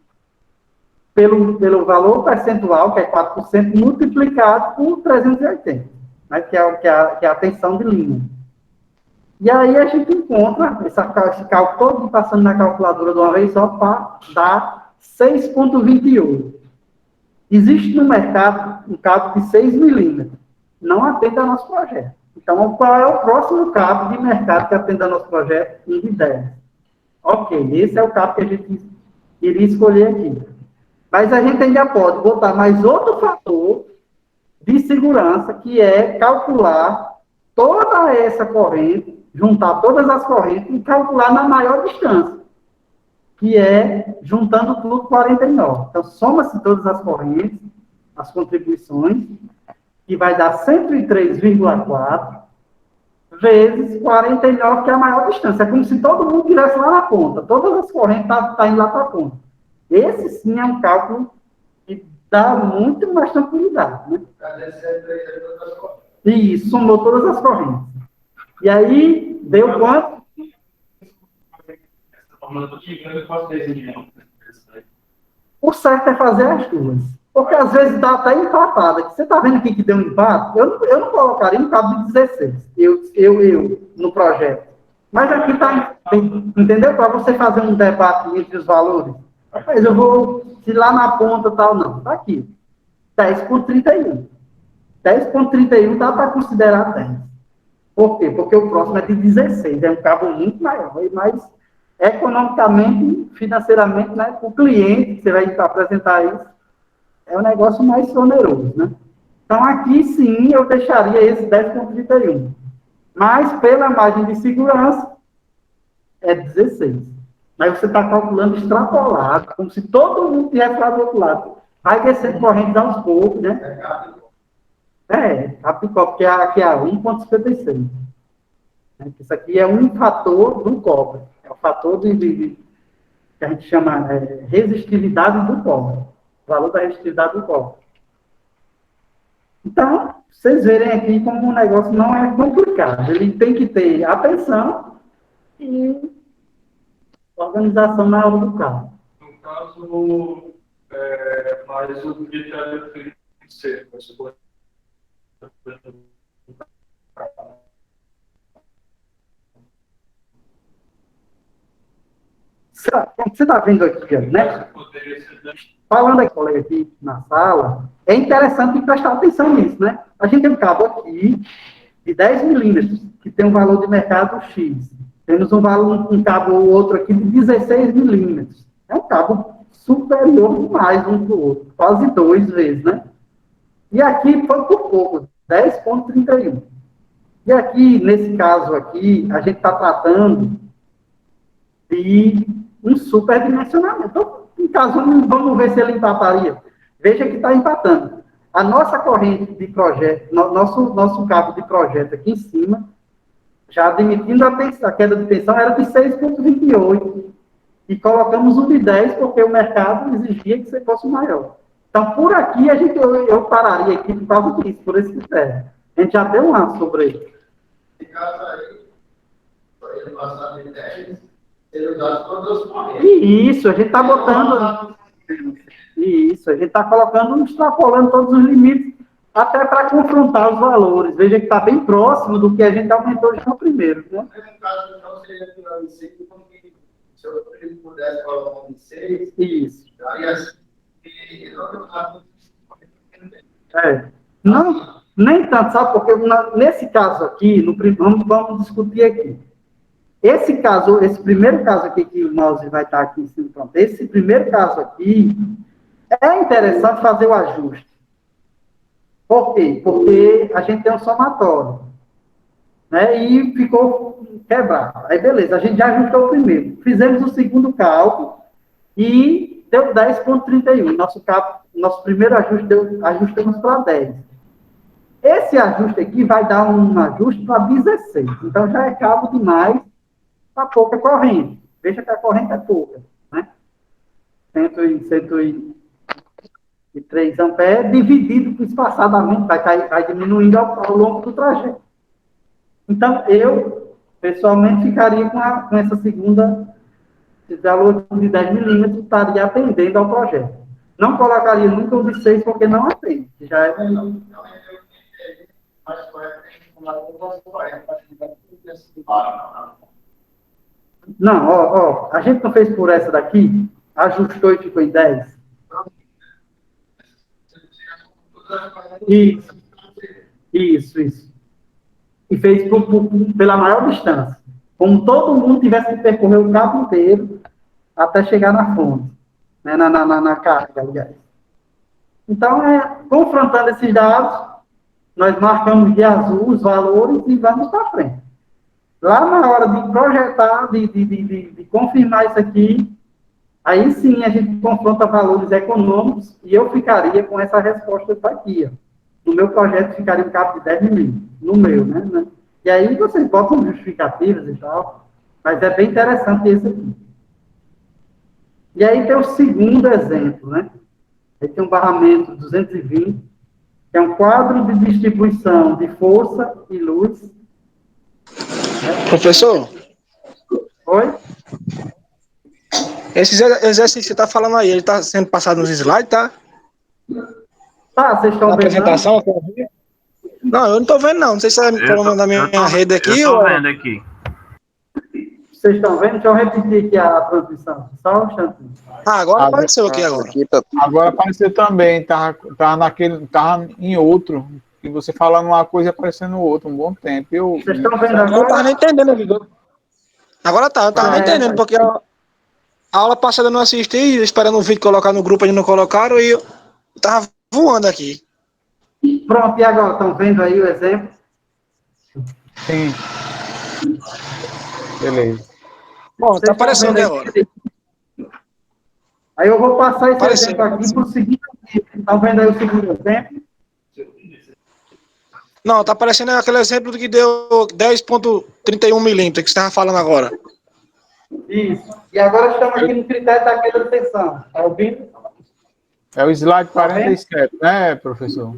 pelo valor percentual, que é 4%, multiplicado por 380, né? que é a tensão de linha. E aí a gente encontra esse cálculo todo passando na calculadora de uma vez só para dar 6,28. Existe no mercado um cabo de 6 milímetros. Não atende ao nosso projeto. Então, qual é o próximo cabo de mercado que atende ao nosso projeto? Um de 10. Ok, esse é o cabo que a gente iria escolher aqui. Mas a gente ainda pode botar mais outro fator de segurança, que é calcular toda essa corrente, juntar todas as correntes e calcular na maior distância, que é juntando tudo 49. Então, soma-se todas as correntes, as contribuições, que vai dar 103,4 vezes 49, que é a maior distância. É como se todo mundo estivesse lá na ponta. Todas as correntes estão indo lá para a ponta. Esse, sim, é um cálculo que dá muito mais tranquilidade. Né? E isso, somou todas as correntes. E aí, deu quanto? O certo é fazer as duas. Porque às vezes dá até empatada. Você está vendo aqui que deu um empate? Eu não colocaria um cabo de 16. Eu no projeto. Mas aqui está, entendeu? Para você fazer um debate entre os valores. Mas eu vou, se lá na ponta tal, não. Está aqui. 10,31. 10,31 dá para considerar 10. Por quê? Porque o próximo é de 16. É um cabo muito maior. Mas economicamente, financeiramente, né, para o cliente que você vai apresentar isso, é um negócio mais oneroso, né? Então, aqui sim, eu deixaria esse 10,31. Mas, pela margem de segurança, é 16. Mas você está calculando extrapolado, como se todo mundo tivesse lá do outro lado. Vai descendo correntes aos poucos, né? Capicó, que é a 1,56. Isso aqui é um fator do cobre. É o fator que a gente chama resistividade do cobre. O valor da resistividade do cobre. Então, vocês verem aqui como o negócio não é complicado. Ele tem que ter atenção e organização na hora do carro. No caso, mas o critério tem que ser. Você está vendo aqui, né? Falando aqui, colega, aqui na sala, é interessante prestar atenção nisso, né? A gente tem um cabo aqui de 10 milímetros, que tem um valor de mercado X. Temos um cabo outro aqui de 16 milímetros. É um cabo superior demais um para o outro, quase 2 vezes, né? E aqui foi por pouco, 10,31. E aqui, nesse caso aqui, a gente está tratando de um superdimensionamento. Então, em caso, vamos ver se ele empataria. Veja que está empatando. A nossa corrente de projeto, nosso cabo de projeto aqui em cima, já admitindo a queda de tensão, era de 6,28. E colocamos um de 10, porque o mercado exigia que você fosse maior. Então, por aqui, eu pararia aqui por causa disso, por esse critério. A gente já deu um lance sobre ele. Nesse caso aí, ele passar de 10, ele usar todas as correntes. Isso, a gente está botando... Isso, a gente está colocando, extrapolando todos os limites, até para confrontar os valores. Veja que está bem próximo do que a gente aumentou já no primeiro. Né? No caso, então, seria final de 5, porque se eu pudesse colocar um de 6, isso. Aí assim, não, nem tanto, sabe? Porque nesse caso aqui, vamos discutir aqui. Esse caso, esse primeiro caso aqui que o mouse vai estar aqui em cima, pronto. Esse primeiro caso aqui, é interessante fazer o ajuste. Por quê? Porque a gente tem um somatório, né? E ficou quebrado. Aí, beleza, a gente já ajustou o primeiro. Fizemos o segundo cálculo e deu 10,31. Nosso primeiro ajuste, ajustamos para 10. Esse ajuste aqui vai dar um ajuste para 16. Então, já é cabo demais para pouca corrente. Veja que a corrente é pouca, né? 103 amperes, dividido espaçadamente, vai diminuindo ao longo do trajeto. Então, eu, pessoalmente, ficaria com essa segunda, esse valor de 10 milímetros, estaria atendendo ao projeto. Não colocaria nunca um de 6, porque não atende, já é melhor. Não, a gente não fez por essa daqui, ajustou e ficou em 10. Isso. E fez pela maior distância. Como todo mundo tivesse que percorrer o cabo inteiro até chegar na fonte, né, na carga, aliás. Então, confrontando esses dados, nós marcamos de azul os valores e vamos para frente. Lá na hora de projetar, de confirmar isso aqui, Aí sim a gente confronta valores econômicos e eu ficaria com essa resposta aqui. Ó. No meu projeto ficaria um cap de 10 milímetros, no meu, né? E aí vocês botam justificativas e tal, mas é bem interessante esse aqui. E aí tem o segundo exemplo, né? Aí tem um barramento 220, que é um quadro de distribuição de força e luz. Professor, Oi? esse exercício que você está falando aí, ele está sendo passado nos slides, tá? Tá, vocês estão Na vendo? apresentação? Não, eu não estou vendo, não. Não sei se é problema da minha rede aqui eu tô ou... vendo aqui. Vocês estão vendo? Deixa eu repetir aqui a transmissão. Só um instantinho. Ah, agora apareceu aqui agora. Aqui tá Agora apareceu também, tava em outro, e você falando uma coisa e aparecendo outra, um bom tempo. Vocês estão vendo Eu não estava agora? nem entendendo, amigo. Agora tá, eu estava nem entendendo, porque a aula passada eu não assisti, esperando o vídeo colocar no grupo, eles não colocaram, e eu tava voando aqui. Pronto, e agora? Estão vendo aí o exemplo? Sim. Beleza. Bom, Vocês tá estão aparecendo vendo agora. Aí eu vou passar esse Apareceu, exemplo aqui para o seguinte exemplo. Estão vendo aí o segundo exemplo? Não, tá aparecendo aquele exemplo que deu 10,31 milímetros, que você estava falando agora. Isso. E agora estamos aqui no critério da queda de tensão. Está ouvindo? É o slide Tá vendo? 47, né, professor?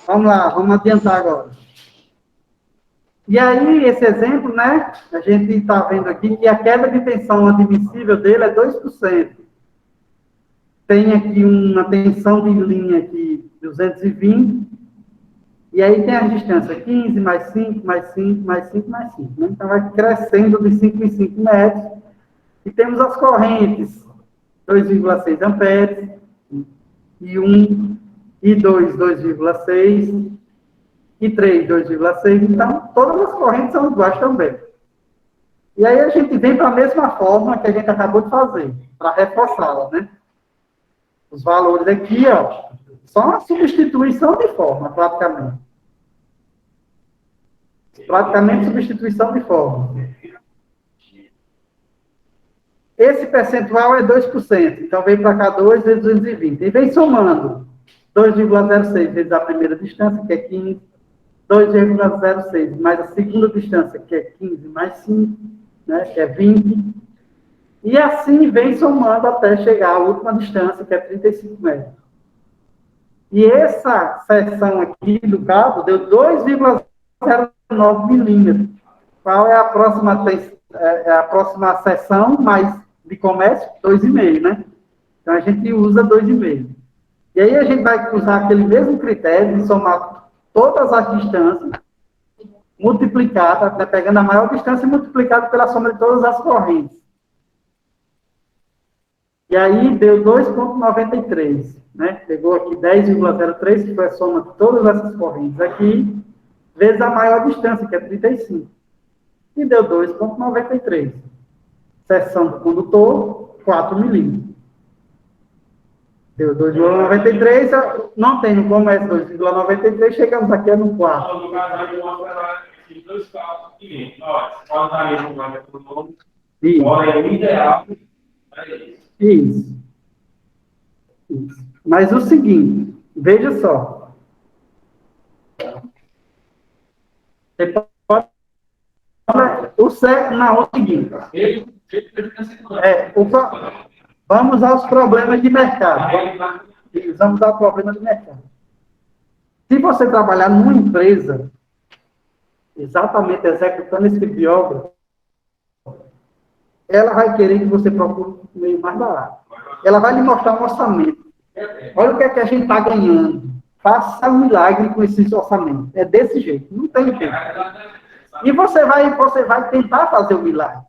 Vamos lá, vamos adiantar agora. E aí, esse exemplo, né? A gente está vendo aqui que a queda de tensão admissível dele é 2%. Tem aqui uma tensão de linha aqui, 220. E aí tem a distância 15, mais 5, mais 5, mais 5, mais 5. Né? Então, vai crescendo de 5 em 5 metros. E temos as correntes, 2,6 amperes, e 1, e 2, 2,6, e 3, 2,6. Então, todas as correntes são iguais também. E aí a gente vem para a mesma fórmula que a gente acabou de fazer, para reforçá-la, né? Os valores aqui, ó, só uma substituição de forma, praticamente. Praticamente substituição de forma. Esse percentual é 2%. Então, vem para cá 2 vezes 220. E vem somando 2,06 vezes a primeira distância, que é 15. 2,06 mais a segunda distância, que é 15, mais 5, né, que é 20. E assim vem somando até chegar à última distância, que é 35 metros. E essa seção aqui do cabo deu 2,09 milímetros. Qual é a próxima, a próxima seção mais de comércio? 2,5, né? Então a gente usa 2,5. E aí a gente vai usar aquele mesmo critério de somar todas as distâncias, multiplicada, né, pegando a maior distância e multiplicada pela soma de todas as correntes. E aí deu 2,93, né? Pegou aqui 10,03, que foi a soma de todas essas correntes aqui, vezes a maior distância, que é 35. E deu 2,93. Seção do condutor, 4 milímetros. Deu 2,93, não tem no comércio 2,93, chegamos aqui no 4. No caso, aí eu vou mostrar esses dois cálculos seguintes. Olha, pode estar aí no plano econômico. Olha, é o ideal. Isso. Mas o seguinte, veja só. Você pode... O certo, não, é o seguinte. Vamos aos problemas de mercado. Vamos ao problema de mercado. Se você trabalhar numa empresa, exatamente executando esse tipo de obra, ela vai querer que você procure um meio mais barato. Ela vai lhe mostrar um orçamento. Olha o que é que a gente está ganhando. Faça um milagre com esse orçamento. É desse jeito. Não tem jeito. E você vai tentar fazer o milagre.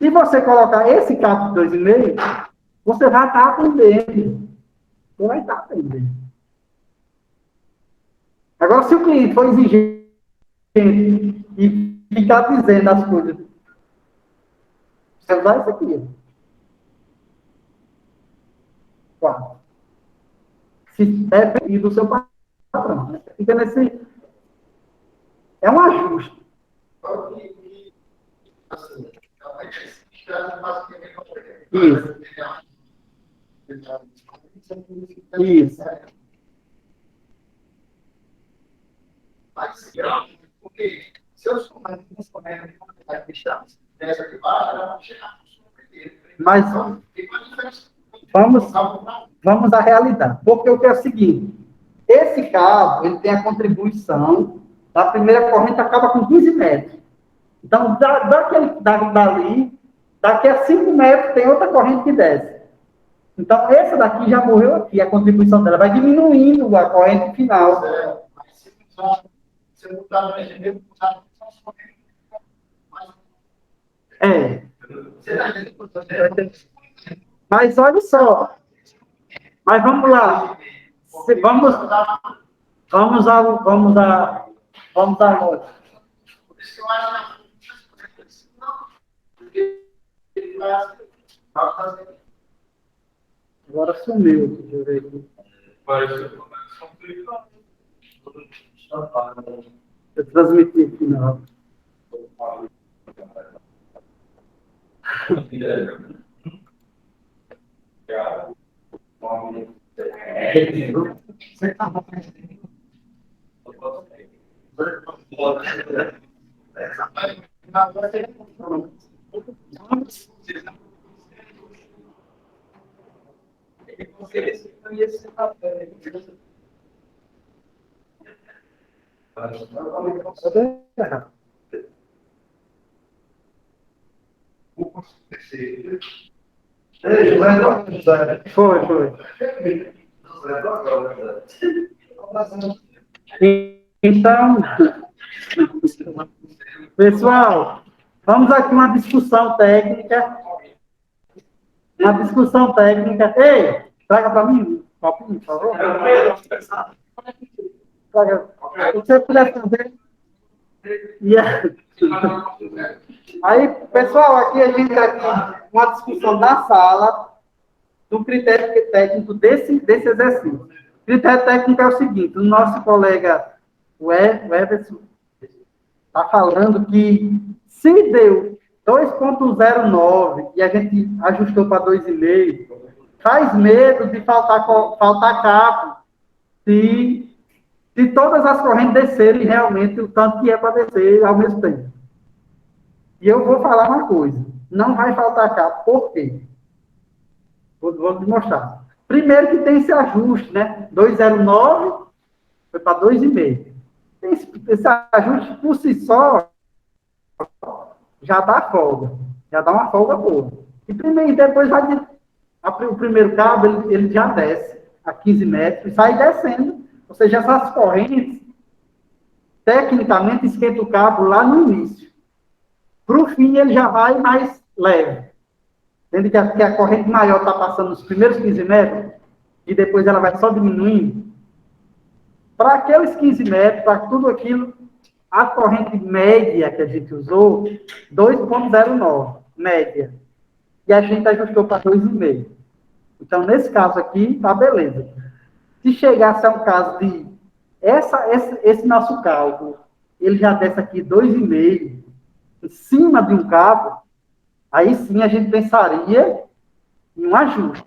Se você colocar esse cabo de 2,5, você vai estar aprendendo. Você vai estar aprendendo. Agora, se o cliente for exigente e ficar dizendo as coisas, você usar isso aqui. 4. Se depende do seu patrão. Né? Fica nesse... É um ajuste. Assim, Isso. Isso. Porque se eu sou mais dessa aqui baixa, Mas vamos à realidade. Porque o que é o seguinte, esse cabo, ele tem a contribuição da primeira corrente, acaba com 15 metros. Então, dali, daqui a 5 metros, tem outra corrente que desce. Então, essa daqui já morreu aqui, a contribuição dela vai diminuindo a corrente final. Se eu botar no regime, É. Mas olha só. Mas vamos lá. Vamos à lógica. por isso que eu acho Agora sumiu. Deixa eu ver aqui. Eu transmiti aqui, não. Foi. Então, pessoal, vamos aqui uma discussão técnica. Ei, traga para mim um copinho, por favor. Traga. Se você puder fazer. Aí, pessoal, aqui a gente tem aqui uma discussão da sala do critério técnico desse exercício. O critério técnico é o seguinte: o nosso colega o Everson está falando que se deu 2,09 e a gente ajustou para 2,5, faz medo de faltar cabo se todas as correntes descerem realmente o tanto que é para descer ao mesmo tempo. E eu vou falar uma coisa: não vai faltar cabo. Por quê? Vou te mostrar. Primeiro que tem esse ajuste, né? 2,09 foi para 2,5. Esse ajuste por si só já dá folga. Já dá uma folga boa. E depois o primeiro cabo, ele já desce a 15 metros e sai descendo. Ou seja, essas correntes, tecnicamente, esquenta o cabo lá no início. Para o fim, ele já vai mais leve. Entende que a corrente maior está passando nos primeiros 15 metros e depois ela vai só diminuindo. Para aqueles 15 metros, para tudo aquilo, a corrente média que a gente usou, 2,09, média. E a gente ajustou para 2,5. Então, nesse caso aqui, tá beleza. Se chegasse a um caso de esse nosso cálculo, ele já desce aqui 2,5, em cima de um cabo, aí sim a gente pensaria em um ajuste,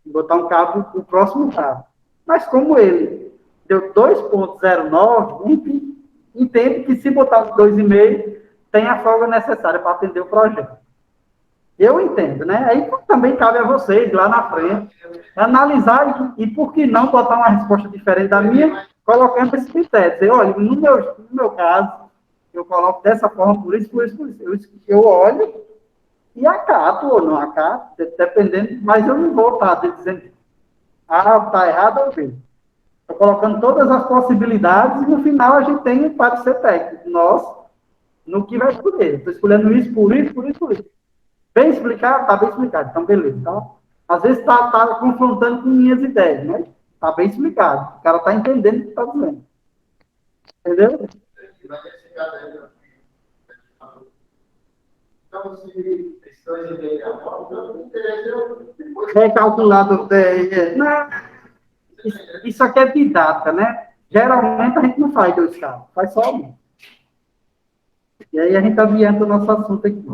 em botar um cabo no próximo cabo. Mas como ele deu 2,09, entende que se botar 2,5, tem a folga necessária para atender o projeto. Eu entendo, né? Aí também cabe a vocês, lá na frente, analisar e por que não botar uma resposta diferente da minha, colocando esse critério. Dizer, olha, no meu caso, eu coloco dessa forma, por isso. Eu olho e acato ou não acato, dependendo, mas eu não vou estar dizendo, está errado ou bem. Estou colocando todas as possibilidades e no final a gente tem um parecer técnico nosso no que vai escolher. Estou escolhendo isso, por isso. Bem explicado? Está bem explicado. Então, beleza. Então, às vezes está confrontando com minhas ideias, né? Está bem explicado. O cara está entendendo o que está dizendo. Entendeu? Recalculado. Isso aqui é didática, né? Geralmente a gente não faz 2 cabos, faz só um. E aí a gente adianta o nosso assunto aqui.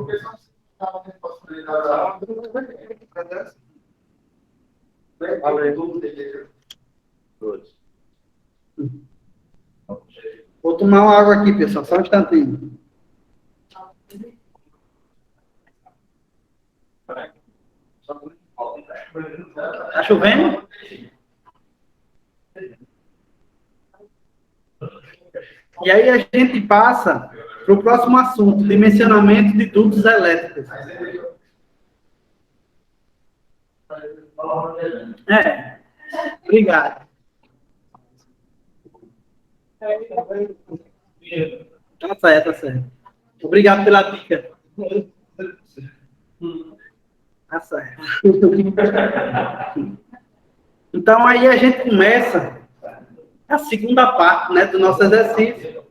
Vou tomar uma água aqui, pessoal, só um instantinho. Tá chovendo? E aí a gente passa para o próximo assunto, dimensionamento de dutos elétricos. Obrigado. Tá certo, tá certo. Obrigado pela dica. Tá certo. Então aí a gente começa a segunda parte, né, do nosso exercício,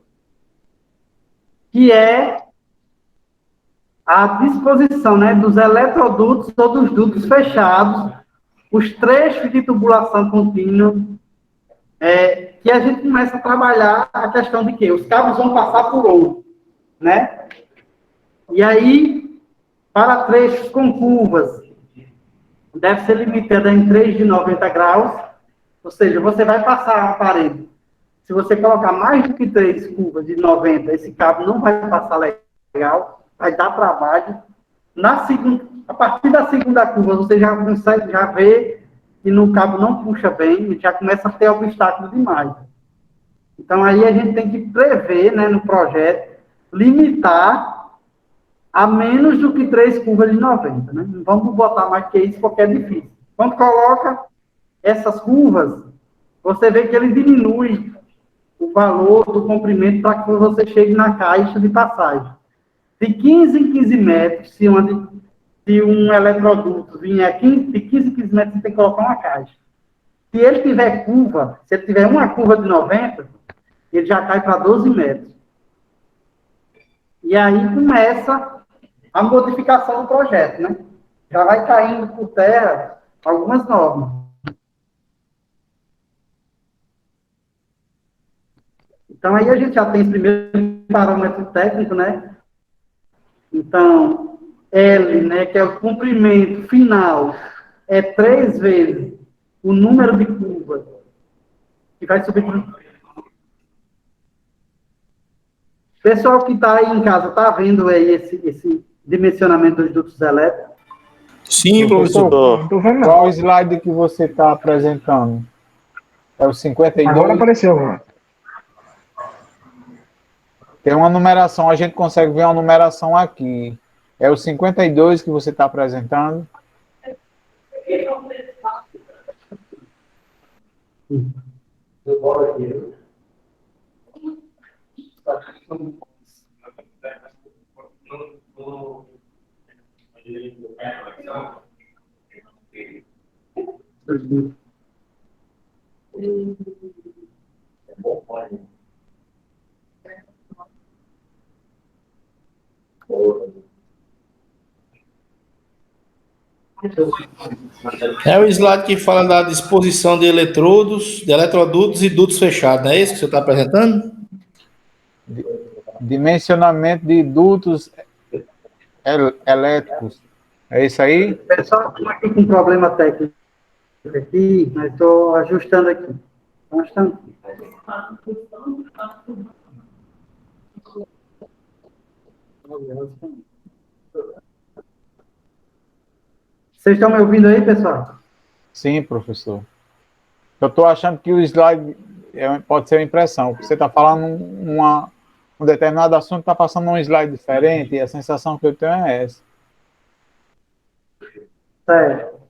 que é a disposição, né, dos eletrodutos ou dos dutos fechados, os trechos de tubulação contínua, que a gente começa a trabalhar a questão de que os cabos vão passar por onde, né? E aí, para trechos com curvas, deve ser limitada em 3 de 90 graus, ou seja, você vai passar a parede. Se você colocar mais do que 3 curvas de 90, esse cabo não vai passar legal, vai dar trabalho. A partir da segunda curva, você já consegue ver que no cabo não puxa bem, e já começa a ter obstáculo demais. Então, aí a gente tem que prever, né, no projeto, limitar a menos do que 3 curvas de 90, né? Não vamos botar mais que isso, porque é difícil. Quando coloca essas curvas, você vê que ele diminui o valor do comprimento para que você chegue na caixa de passagem. De 15 em 15 metros, se um eletroduto vier de 15 em 15 metros, você tem que colocar uma caixa. Se ele tiver curva, se ele tiver uma curva de 90, ele já cai para 12 metros. E aí começa a modificação do projeto, né? Já vai caindo por terra algumas normas. Então, aí a gente já tem esse primeiro parâmetro técnico, né? Então, L, né, que é o comprimento final, é 3 vezes o número de curvas que vai subir. Pessoal que está aí em casa, está vendo aí esse dimensionamento dos dutos elétricos? Sim, professor. Professor, qual slide que você está apresentando? É o 52? Agora apareceu, mano. Tem uma numeração, a gente consegue ver uma numeração aqui. É o 52 que você está apresentando? É o slide que fala da disposição de eletrodutos e dutos fechados, não é isso que você está apresentando? Dimensionamento de dutos elétricos. É isso aí? Pessoal, estou aqui com um problema técnico aqui, mas estou ajustando aqui. Vocês estão me ouvindo aí, pessoal? Sim, professor. Eu estou achando que o slide pode ser uma impressão. Você está falando um determinado assunto, está passando um slide diferente, e a sensação que eu tenho é essa. Certo.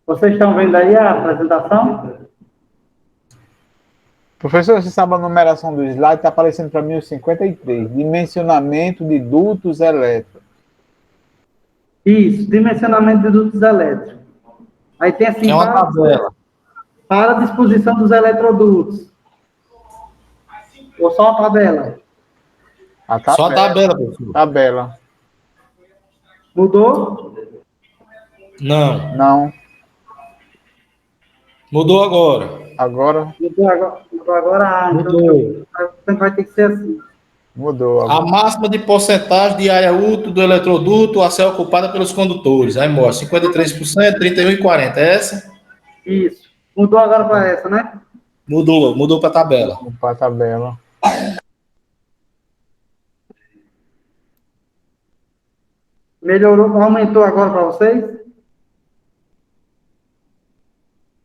Vocês estão vendo aí a apresentação? Professor, você sabe a numeração do slide? Está aparecendo para mim o 53. Dimensionamento de dutos elétricos. Isso, dimensionamento de dutos elétricos. Aí tem assim, É uma tabela. para a disposição dos eletrodutos. Ou só a tabela? A Só a tabela, professor. Tabela. Mudou? Não. Não. Mudou agora. Agora Mudou agora. Mudou. Então vai ter que ser assim. mudou. A máxima de porcentagem de área útil do eletroduto a ser ocupada pelos condutores. Aí mostra 53%, 31% e 40%. É essa? Isso. Mudou agora para essa, né? Mudou para a tabela. Para a tabela. Melhorou, aumentou agora para vocês?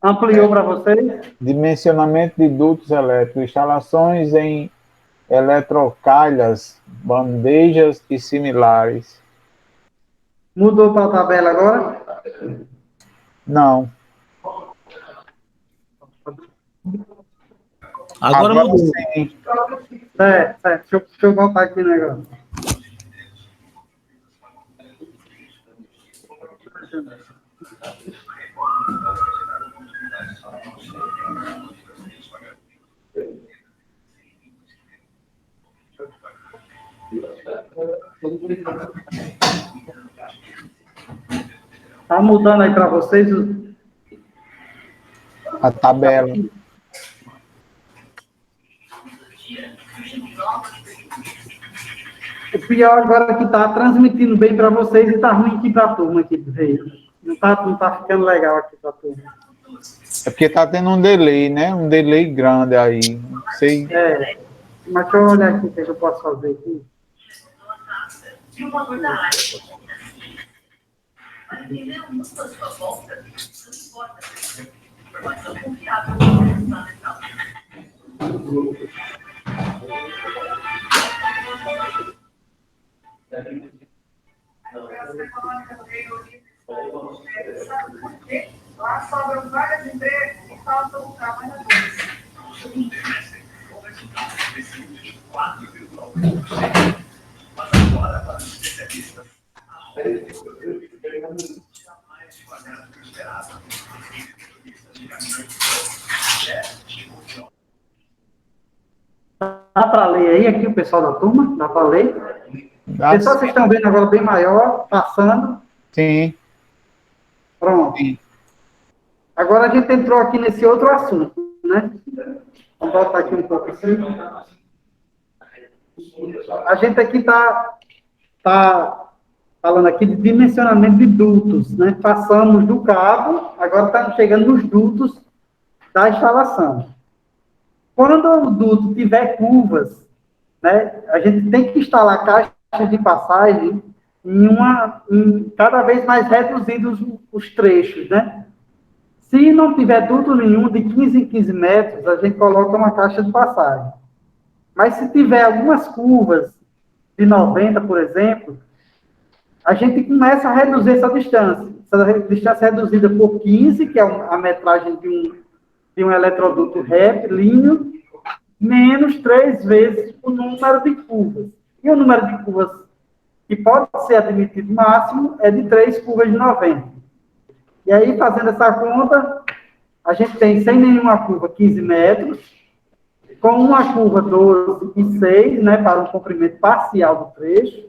Ampliou para vocês? Dimensionamento de dutos elétricos. Instalações em eletrocalhas, bandejas e similares. Mudou para a tabela agora? Não. Agora mudou. Sim. Certo. Deixa eu voltar aqui o negócio. Tá mudando aí para vocês A tabela. O pior agora é que tá transmitindo bem para vocês e tá ruim aqui para a turma aqui do Rio. Não tá ficando legal aqui para a turma. É porque tá tendo um delay, né? Um delay grande aí. Não sei. Mas deixa eu olhar aqui o que eu posso fazer aqui. Lá sobram várias empresas e faltam o carro na bolsa. Dá para ler aí aqui o pessoal da turma? Dá para ler? Pessoal, vocês estão vendo agora bem maior, passando. Sim. Pronto. Sim. Agora a gente entrou aqui nesse outro assunto, né? Vamos voltar aqui um pouco assim. A gente aqui tá falando aqui de dimensionamento de dutos, né? Passamos do cabo, agora estamos chegando nos dutos da instalação. Quando o duto tiver curvas, né? A gente tem que instalar caixas de passagem em cada vez mais reduzidos os trechos, né? Se não tiver duto nenhum, de 15 em 15 metros, a gente coloca uma caixa de passagem. Mas se tiver algumas curvas de 90, por exemplo, a gente começa a reduzir essa distância. Essa distância é reduzida por 15, que é a metragem de um eletroduto retilíneo, menos 3 vezes o número de curvas. E o número de curvas que pode ser admitido máximo é de 3 curvas de 90. E aí, fazendo essa conta, a gente tem, sem nenhuma curva, 15 metros, com uma curva 12 e 6, né, para um comprimento parcial do trecho,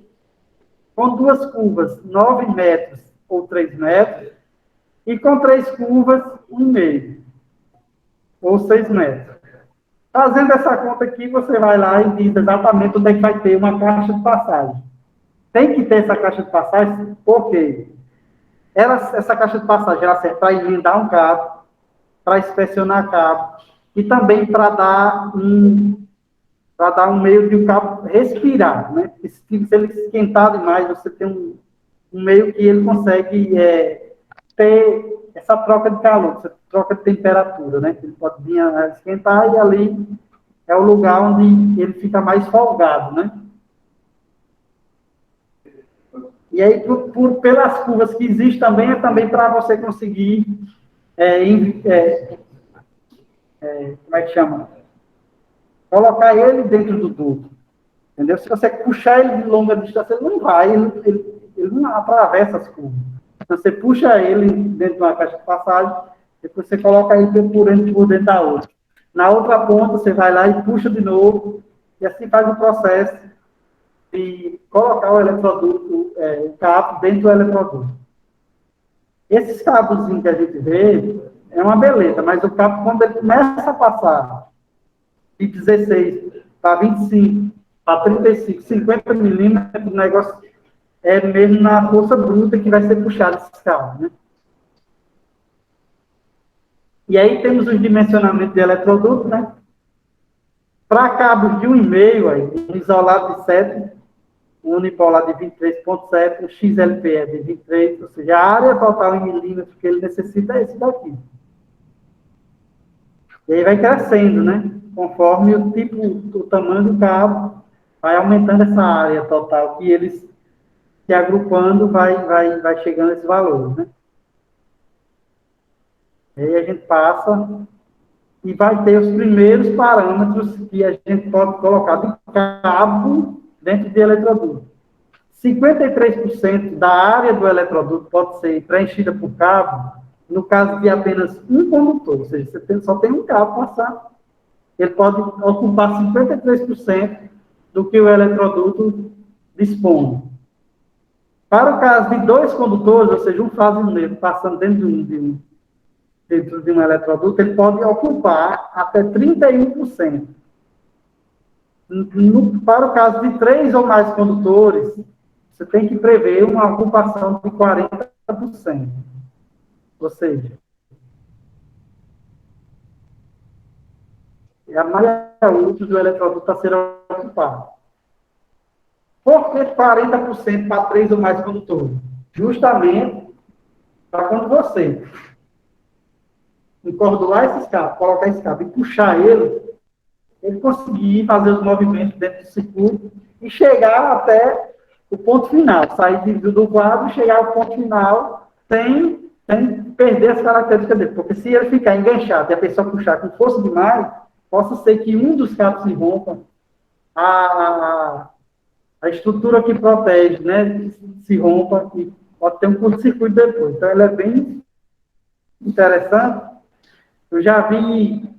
com 2 curvas, 9 metros ou 3 metros, e com 3 curvas, 1,5, ou 6 metros. Fazendo essa conta aqui, você vai lá e diz exatamente onde é que vai ter uma caixa de passagem. Tem que ter essa caixa de passagem, por quê? Essa caixa de passagem ela serve para emendar um cabo, para inspecionar cabo, e também para dar um meio de o cabo respirar, né? Se ele esquentar demais, você tem um meio que ele consegue ter essa troca de calor, essa troca de temperatura, né? Ele pode vir a esquentar e ali é o lugar onde ele fica mais folgado, né? E aí, pelas curvas que existem também, é também para você conseguir, como é que chama? Colocar ele dentro do duto. Entendeu? Se você puxar ele de longa distância, ele não vai, ele não atravessa as curvas. Então, você puxa ele dentro de uma caixa de passagem, depois você coloca ele por dentro da outra. Na outra ponta, você vai lá e puxa de novo, e assim faz o processo de colocar o eletroduto, o cabo dentro do eletroduto. Esses cabos que a gente vê, é uma beleza, mas o cabo, quando ele começa a passar de 16 para 25, para 35, 50 milímetros, o negócio é mesmo na força bruta que vai ser puxado esses cabos, né? E aí temos os dimensionamentos de eletroduto, né? Para cabos de 1,5, aí, um isolado de 7, um unipolar de 23,7, o XLP é de 23, ou seja, a área total em milímetros que ele necessita é esse daqui. E aí vai crescendo, né? Conforme o tamanho do cabo, vai aumentando essa área total, que eles se agrupando, vai chegando a esse valor, né? E aí a gente passa e vai ter os primeiros parâmetros que a gente pode colocar de cabo dentro de eletroduto. 53% da área do eletroduto pode ser preenchida por cabo, no caso de apenas um condutor, ou seja, você só tem um cabo passando, ele pode ocupar 53% do que o eletroduto dispõe. Para o caso de 2 condutores, ou seja, um fazendeiro passando dentro de um eletroduto, ele pode ocupar até 31%. Para o caso de 3 ou mais condutores, você tem que prever uma ocupação de 40%. Ou seja, é a maioria útil do eletroduto a ser ocupado. Por que 40% para 3 ou mais condutores? Justamente para quando você encordoar esses cabos, colocar esse cabo e puxar ele conseguir fazer os movimentos dentro do circuito e chegar até o ponto final, sair do quadro e chegar ao ponto final sem perder as características dele. Porque se ele ficar enganchado e a pessoa puxar com força demais, possa ser que um dos cabos se rompa, a estrutura que protege, né, se rompa e pode ter um curto-circuito depois. Então, ele é bem interessante. Eu já vi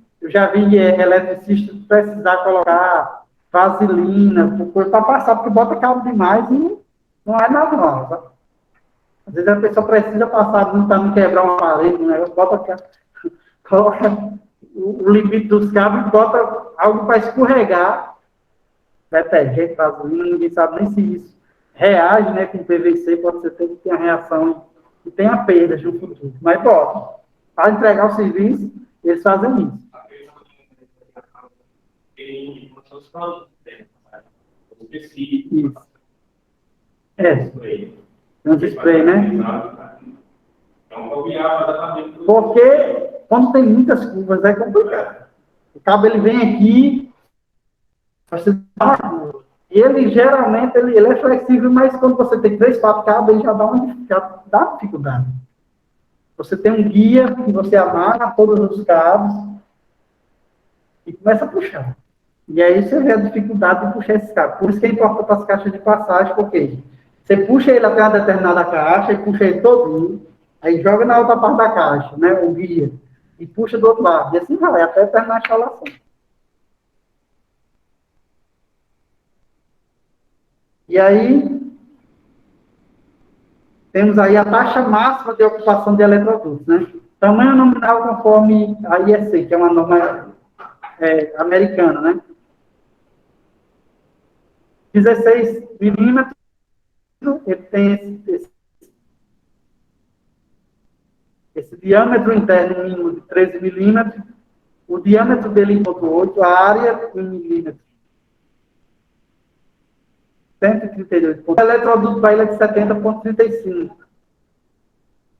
eletricista precisar colocar vaselina para passar, porque bota cabo demais e não é normal, tá? Às vezes a pessoa precisa passar para não quebrar uma parede, né? Coloca o limite dos cabos e bota algo para escorregar, detergente, vaselina, ninguém sabe nem se isso reage, né, com PVC, pode ser que tenha reação e tenha perdas no futuro. Mas bota, para entregar o serviço, eles fazem isso. Isso. Tem um spray, né? Porque quando tem muitas curvas é complicado. O cabo ele vem aqui, e ele geralmente ele é flexível, mas quando você tem 3, 4 cabos, ele já dá dificuldade. Você tem um guia que você amarra todos os cabos e começa a puxar. E aí você vê a dificuldade de puxar esses cabos. Por isso que é importante as caixas de passagem, porque você puxa ele até uma determinada caixa e puxa ele todinho, aí joga na outra parte da caixa, né, o guia, e puxa do outro lado. E assim vai, até terminar a instalação. E aí, temos aí a taxa máxima de ocupação de eletrodutos, né? Tamanho nominal conforme a IEC, que é uma norma americana, né? 16 milímetros, ele tem esse diâmetro interno mínimo de 13 milímetros, o diâmetro dele em 1,8, a área em milímetros. 138 pontos. O eletroduto para ele é de 70,35.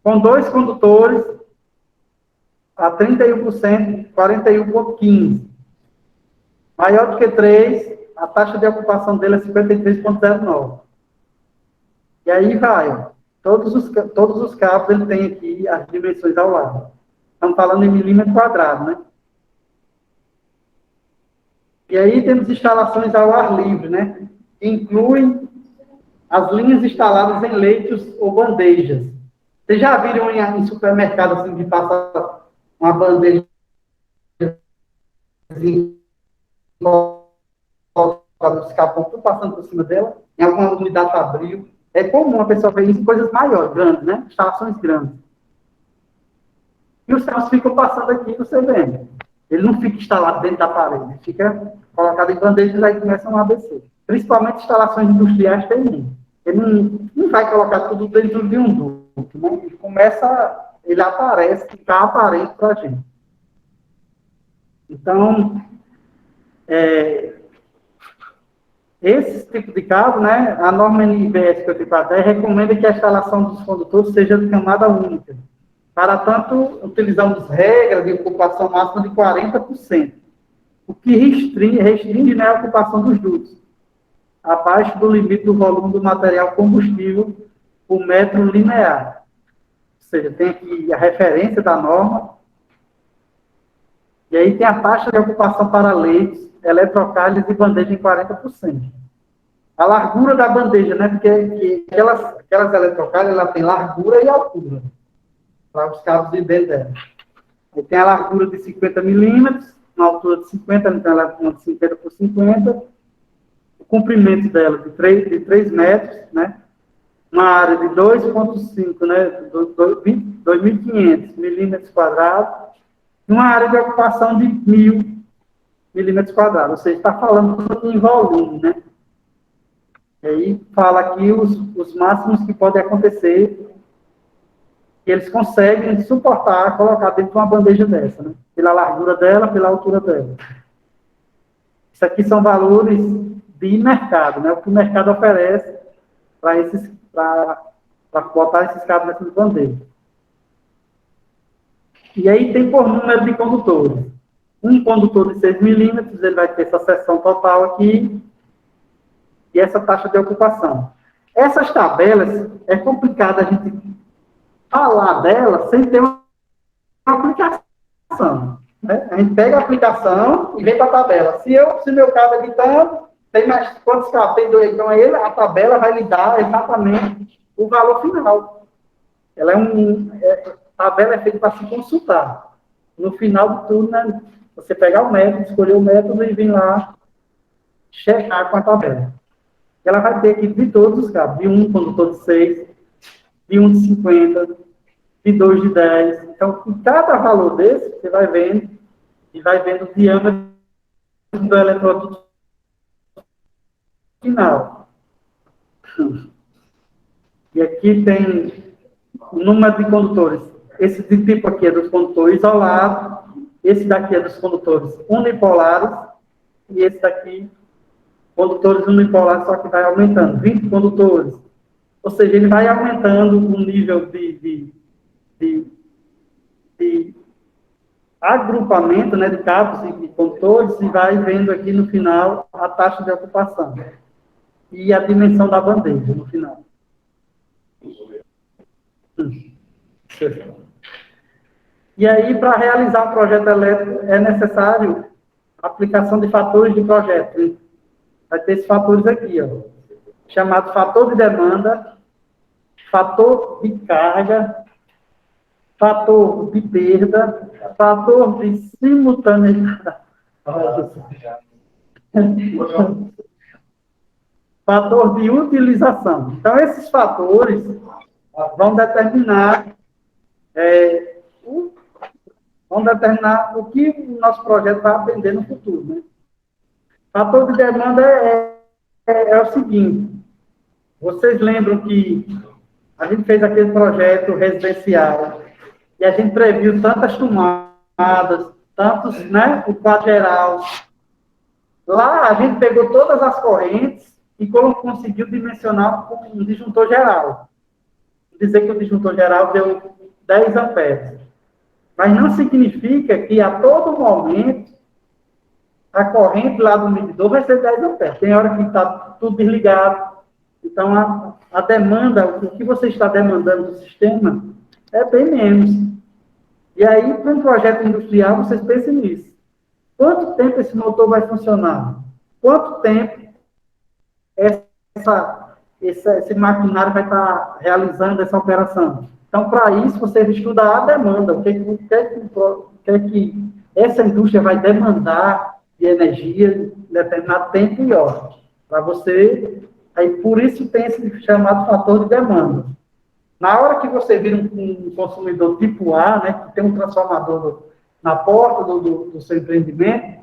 Com 2 condutores, a 31%, 41,15. Maior do que 3, a taxa de ocupação dele é 53,09. E aí vai, ó. Todos os cabos, ele tem aqui as dimensões ao lado. Estamos falando em milímetro quadrado, né? E aí temos instalações ao ar livre, né? Que incluem as linhas instaladas em leitos ou bandejas. Vocês já viram em supermercado, assim, que passa uma bandeja os cabos tudo passando por cima dela, em alguma unidade fabril. É comum a pessoa ver isso em coisas maiores, grandes, né? Instalações grandes. E os cabos ficam passando aqui, você vê. Ele não fica instalado dentro da parede, ele fica colocado em bandejas e aí começa um ABC. Principalmente instalações industriais tem. Ele não vai colocar tudo dentro de um duto, né? Ele aparece, fica aparente para a gente. Então, esse tipo de cabo, né, a norma NBS 5410 recomenda que a instalação dos condutores seja de camada única. Para tanto, utilizamos regras de ocupação máxima de 40%, o que restringe, né, a ocupação dos dutos, abaixo do limite do volume do material combustível por metro linear. Ou seja, tem aqui a referência da norma, e aí tem a taxa de ocupação para leitos, eletrocálises e bandeja em 40%. A largura da bandeja, né, porque aquelas eletrocálises, ela tem largura e altura, para os cabos de dentro dela. Aí tem a largura de 50 milímetros, uma altura de 50, então ela é de 50 por 50, o comprimento dela de 3 metros, né, uma área de 2,5, né, 2.500 milímetros quadrados, e uma área de ocupação de 1.000 milímetros quadrados, ou seja, está falando em volume, né? E aí fala aqui os máximos que podem acontecer, que eles conseguem suportar, colocar dentro de uma bandeja dessa, né? Pela largura dela, pela altura dela. Isso aqui são valores de mercado, né? O que o mercado oferece para botar esses cabos nessas bandejas. E aí tem por número de condutores. Um condutor de 6 milímetros, ele vai ter essa seção total aqui e essa taxa de ocupação. Essas tabelas, é complicado a gente falar delas sem ter uma aplicação. Né? A gente pega a aplicação e vem para a tabela. Se meu cabo é de tanto, tem mais quantos cabos? Tem 2, então a tabela vai lhe dar exatamente o valor final. Ela a tabela é feita para se consultar. No final de tudo, né? Você pegar o método, escolher o método e vir lá checar com a tabela. Ela vai ter aqui de todos os cabos, de 1 condutor de 6, de 1 de 50, de 2 de 10. Então, em cada valor desse, você vai vendo, e vai vendo o diâmetro do eletroduto final. E aqui tem o número de condutores. Esse de tipo aqui é dos condutores isolados, esse daqui é dos condutores unipolares, e esse daqui, condutores unipolares, só que vai aumentando, 20 condutores. Ou seja, ele vai aumentando o nível de agrupamento, né, de cabos e condutores, e vai vendo aqui no final a taxa de ocupação. E a dimensão da bandeja no final. E aí, para realizar um projeto elétrico, é necessário a aplicação de fatores de projeto. Vai ter esses fatores aqui, ó, chamado fator de demanda, fator de carga, fator de perda, fator de simultaneidade, fator de utilização. Então, esses fatores vão determinar o que o nosso projeto vai atender no futuro, né? Fator de demanda é o seguinte, vocês lembram que a gente fez aquele projeto residencial e a gente previu tantas tomadas, tantos, né, o quadro geral. Lá a gente pegou todas as correntes e conseguiu dimensionar com um disjuntor geral. Dizer que o disjuntor geral deu 10 amperes. Mas não significa que a todo momento a corrente lá do medidor vai ser 10 amperes. Tem hora que está tudo desligado, Então, a demanda, o que você está demandando do sistema é bem menos. E aí, para um projeto industrial, vocês pensem nisso. Quanto tempo esse motor vai funcionar? Quanto tempo esse maquinário vai estar realizando essa operação? Então, para isso, você estuda a demanda. O que essa indústria vai demandar de energia em determinado tempo e hora. Para você... Aí, por isso tem esse chamado fator de demanda. Na hora que você vira um consumidor tipo A, né, que tem um transformador na porta do seu empreendimento,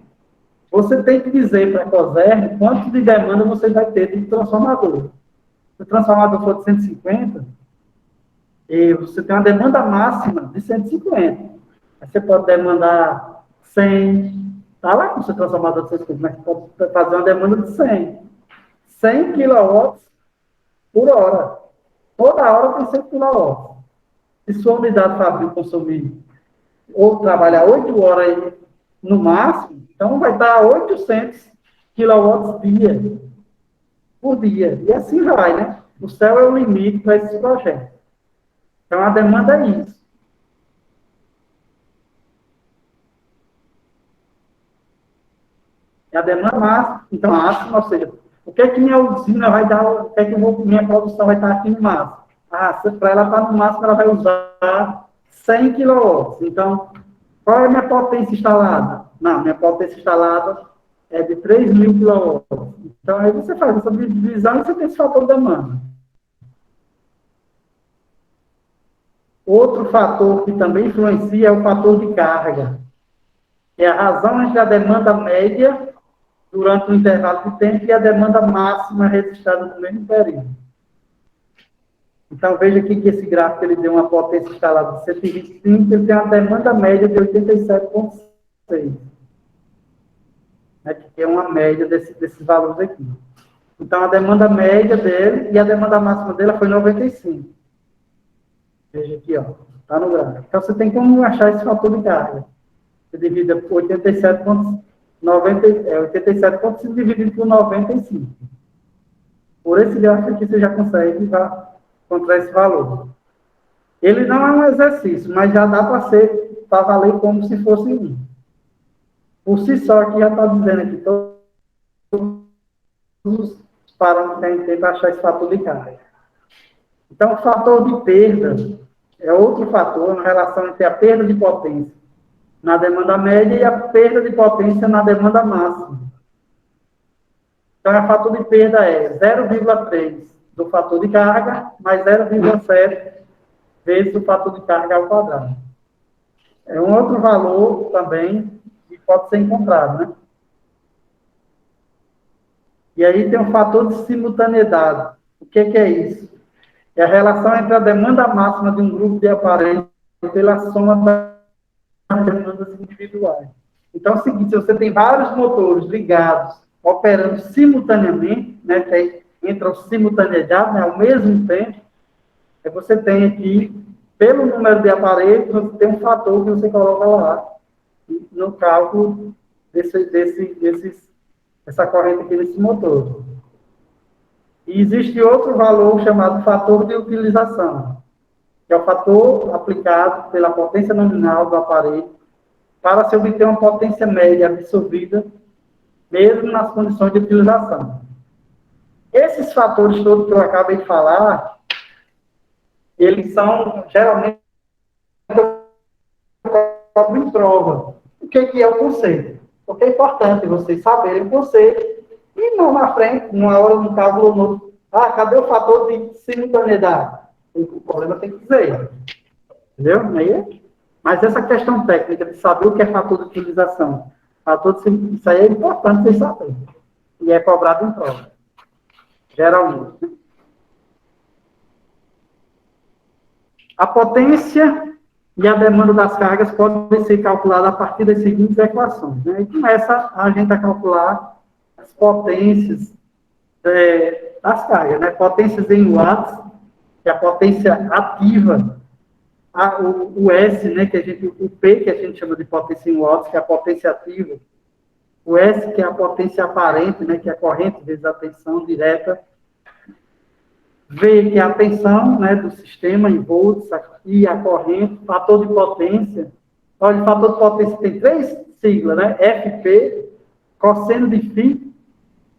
você tem que dizer para a COSERN quanto de demanda você vai ter de transformador. Se o transformador for de 150, e você tem uma demanda máxima de 150. Aí você pode demandar 100, está lá com o seu transformador de 150, mas pode fazer uma demanda de 100. 100 kW por hora. Toda hora tem 100 kW. Se sua unidade fabril consumir ou trabalhar 8 horas aí, no máximo, então vai dar 800 kW dia, por dia. E assim vai, né? O céu é o limite para esse projeto. Então, a demanda é isso. É a demanda máxima, então, máxima, ou seja, o que é que minha usina vai dar, o que é que minha produção vai estar aqui no máximo? Para ela estar no máximo, ela vai usar 100 kW. Então, qual é a minha potência instalada? Não, minha potência instalada é de 3.000 kW. Então, aí você faz essa divisão e você tem esse fator de demanda. Outro fator que também influencia é o fator de carga. É a razão entre a demanda média durante um intervalo de tempo e a demanda máxima registrada no mesmo período. Então, veja aqui que esse gráfico ele deu uma potência instalada de 125, ele tem uma demanda média de 87,6. Né, que é uma média desses valores aqui. Então, a demanda média dele e a demanda máxima dele foi 95. Veja aqui, ó, está no gráfico. Então, você tem como achar esse fator de carga. Você divide por 87,5 dividido por 95. Por esse gráfico aqui, você já consegue encontrar esse valor. Ele não é um exercício, mas já dá para valer como se fosse um. Por si só, aqui já está dizendo aqui, todos os parâmetros que a gente tem para achar esse fator de carga. Então, o fator de perda é outro fator na relação entre a perda de potência na demanda média e a perda de potência na demanda máxima. Então, o fator de perda é 0,3 do fator de carga mais 0,7 vezes o fator de carga ao quadrado. É um outro valor também que pode ser encontrado, né? E aí tem um fator de simultaneidade. O que é isso? É a relação entre a demanda máxima de um grupo de aparelhos pela soma das demandas individuais. Então, é o seguinte, se você tem vários motores ligados, operando simultaneamente, né, que aí entra o simultaneidade, né, ao mesmo tempo, você tem aqui, pelo número de aparelhos, você tem um fator que você coloca lá no cálculo dessa corrente aqui nesse motor. E existe outro valor chamado fator de utilização, que é o fator aplicado pela potência nominal do aparelho para se obter uma potência média absorvida, mesmo nas condições de utilização. Esses fatores todos que eu acabei de falar, eles são, geralmente, em prova. O que é o conceito? Porque é importante vocês saberem o conceito e não na frente, numa hora, num cálculo ou no outro. Cadê o fator de simultaneidade? O problema tem que dizer. Entendeu? Mas essa questão técnica de saber o que é fator de utilização, isso aí é importante vocês saberem. E é cobrado em prova. Geralmente. A potência e a demanda das cargas podem ser calculadas a partir das seguintes equações. Né? E começa a gente a calcular as potências das cargas. Né? Potências em watts, que é a potência ativa, o S, né, o P, que a gente chama de potência em watts, que é a potência ativa, o S, que é a potência aparente, né, que é a corrente vezes a tensão direta, V, que é a tensão, né, do sistema em volts, I, a corrente, fator de potência. Olha, o fator de potência tem 3 siglas, né? FP, cosseno de φ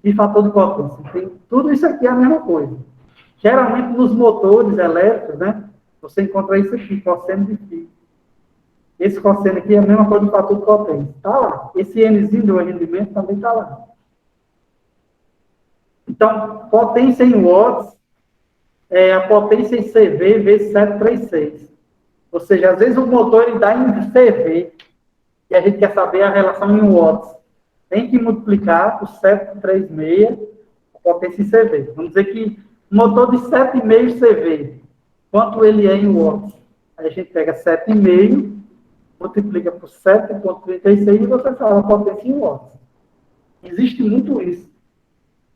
e fator de potência. Tudo isso aqui é a mesma coisa. Geralmente, nos motores elétricos, né, você encontra isso aqui, cosseno de φ. Esse cosseno aqui é a mesma coisa do fator de potência. Está lá. Esse Nzinho do rendimento também está lá. Então, potência em watts é a potência em CV vezes 736. Ou seja, às vezes o motor ele dá em CV e a gente quer saber a relação em watts. Tem que multiplicar por 736 a potência em CV. Vamos dizer que um motor de 7,5 CV, quanto ele é em watts? Aí a gente pega 7,5, multiplica por 7,36 e você fala a potência em watts. Existe muito isso.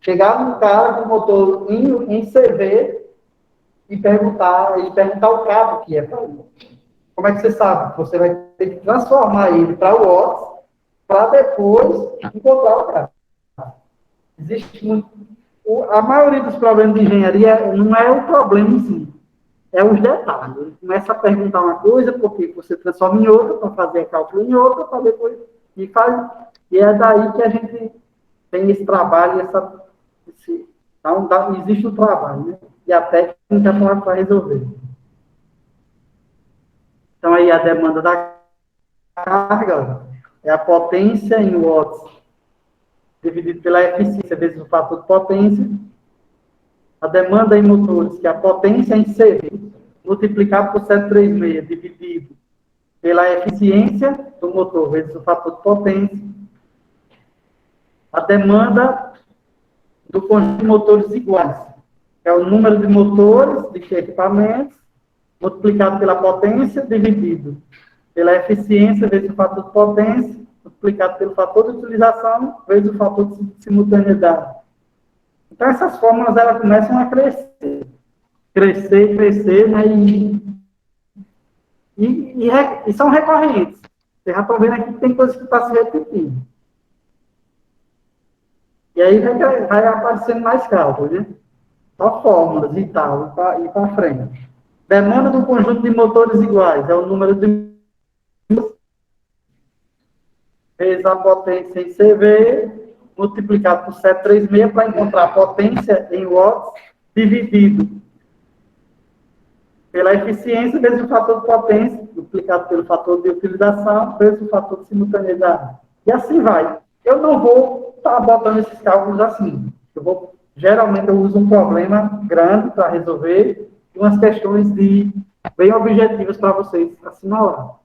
Chegar num cara com motor em CV e perguntar o cabo que é para ele. Como é que você sabe? Você vai ter que transformar ele para watts para depois encontrar o cabo. Existe muito. A maioria dos problemas de engenharia não é o problema em si, é os detalhes. Ele começa a perguntar uma coisa, porque você transforma em outra, para fazer cálculo em outra, para depois. E é daí que a gente tem esse trabalho, então, existe o trabalho, né? E a técnica para resolver. Então, aí a demanda da carga é a potência em watts dividido pela eficiência vezes o fator de potência. A demanda em motores, que é a potência em CV, multiplicado por 736, dividido pela eficiência do motor vezes o fator de potência. A demanda do conjunto de motores iguais, que é o número de motores de equipamentos, multiplicado pela potência, dividido pela eficiência vezes o fator de potência, multiplicado pelo fator de utilização, vezes o fator de simultaneidade. Então, essas fórmulas, elas começam a crescer. Crescer, né? E são recorrentes. Vocês já estão vendo aqui que tem coisas que estão se repetindo. E aí vai aparecendo mais cálculos, né? Só fórmulas e tal, e para frente. Demanda do conjunto de motores iguais, é o número de vezes a potência em CV, multiplicado por 736 para encontrar a potência em watts, dividido pela eficiência vezes o fator de potência, multiplicado pelo fator de utilização, vezes o fator de simultaneidade. E assim vai. Eu não vou estar botando esses cálculos assim. Geralmente eu uso um problema grande para resolver e umas questões bem objetivas para vocês assinalar.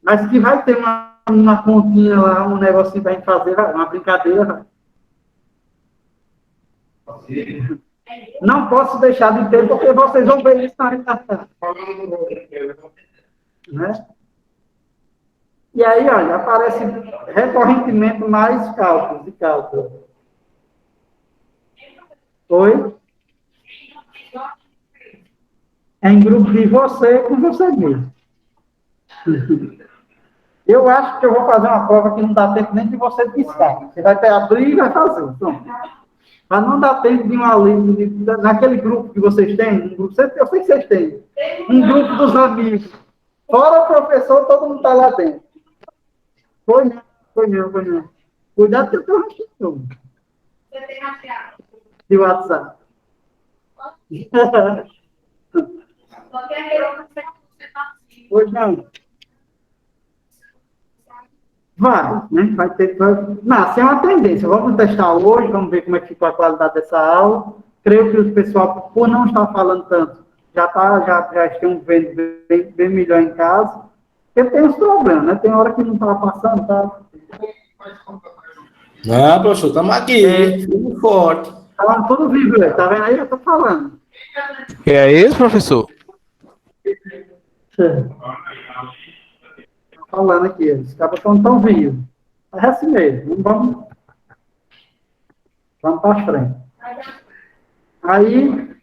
Mas que vai ter uma continha lá, um negocinho para a gente fazer, uma brincadeira. Não posso deixar de ter, porque vocês vão ver isso na redação. Né? E aí, olha, aparece recorrentemente mais cálculos e cálculos. Oi? É em grupo de você com você mesmo. Eu acho que eu vou fazer uma prova que não dá tempo nem de você piscar. Você vai abrir e vai fazer. Pronto. Mas não dá tempo de uma lista, naquele grupo que vocês têm, eu sei que vocês têm, um grupo dos amigos. Fora o professor, todo mundo está lá dentro. Foi não. Cuidado que eu estou rachando. Você tem rastreado? De WhatsApp. Só que é que você está assim. Pois não. Vai, né? Vai ter. Não, sem uma tendência. Vamos testar hoje, vamos ver como é que ficou a qualidade dessa aula. Creio que o pessoal, por não estar falando tanto, já estão vendo bem melhor em casa. Porque tem uns problemas, né? Tem hora que não está passando, tá? Não, professor, estamos aqui, tudo forte. Tá tudo vivo, tá vendo aí? Eu tô falando. Que é isso, professor? Falando aqui, os cabos estão tão vivos. É assim mesmo, vamos para frente. Aí,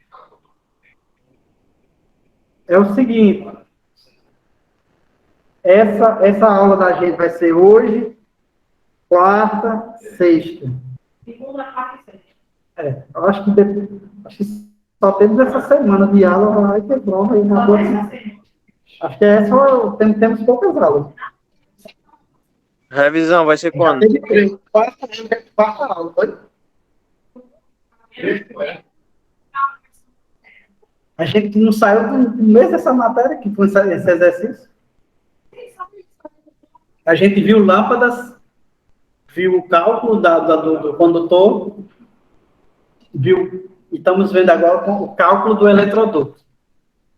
é o seguinte, essa aula da gente vai ser hoje, quarta, sexta. Segunda, quarta e sexta. Eu acho que Só temos essa semana de aula, vai ter prova aí na boa. Acho que é só, temos poucas aulas. Revisão vai ser Já quando? teve 3, 4 aulas, foi? A gente não saiu do mês dessa matéria, que foi esse exercício. A gente viu lâmpadas, viu o cálculo do condutor, viu, e estamos vendo agora o cálculo do eletroduto.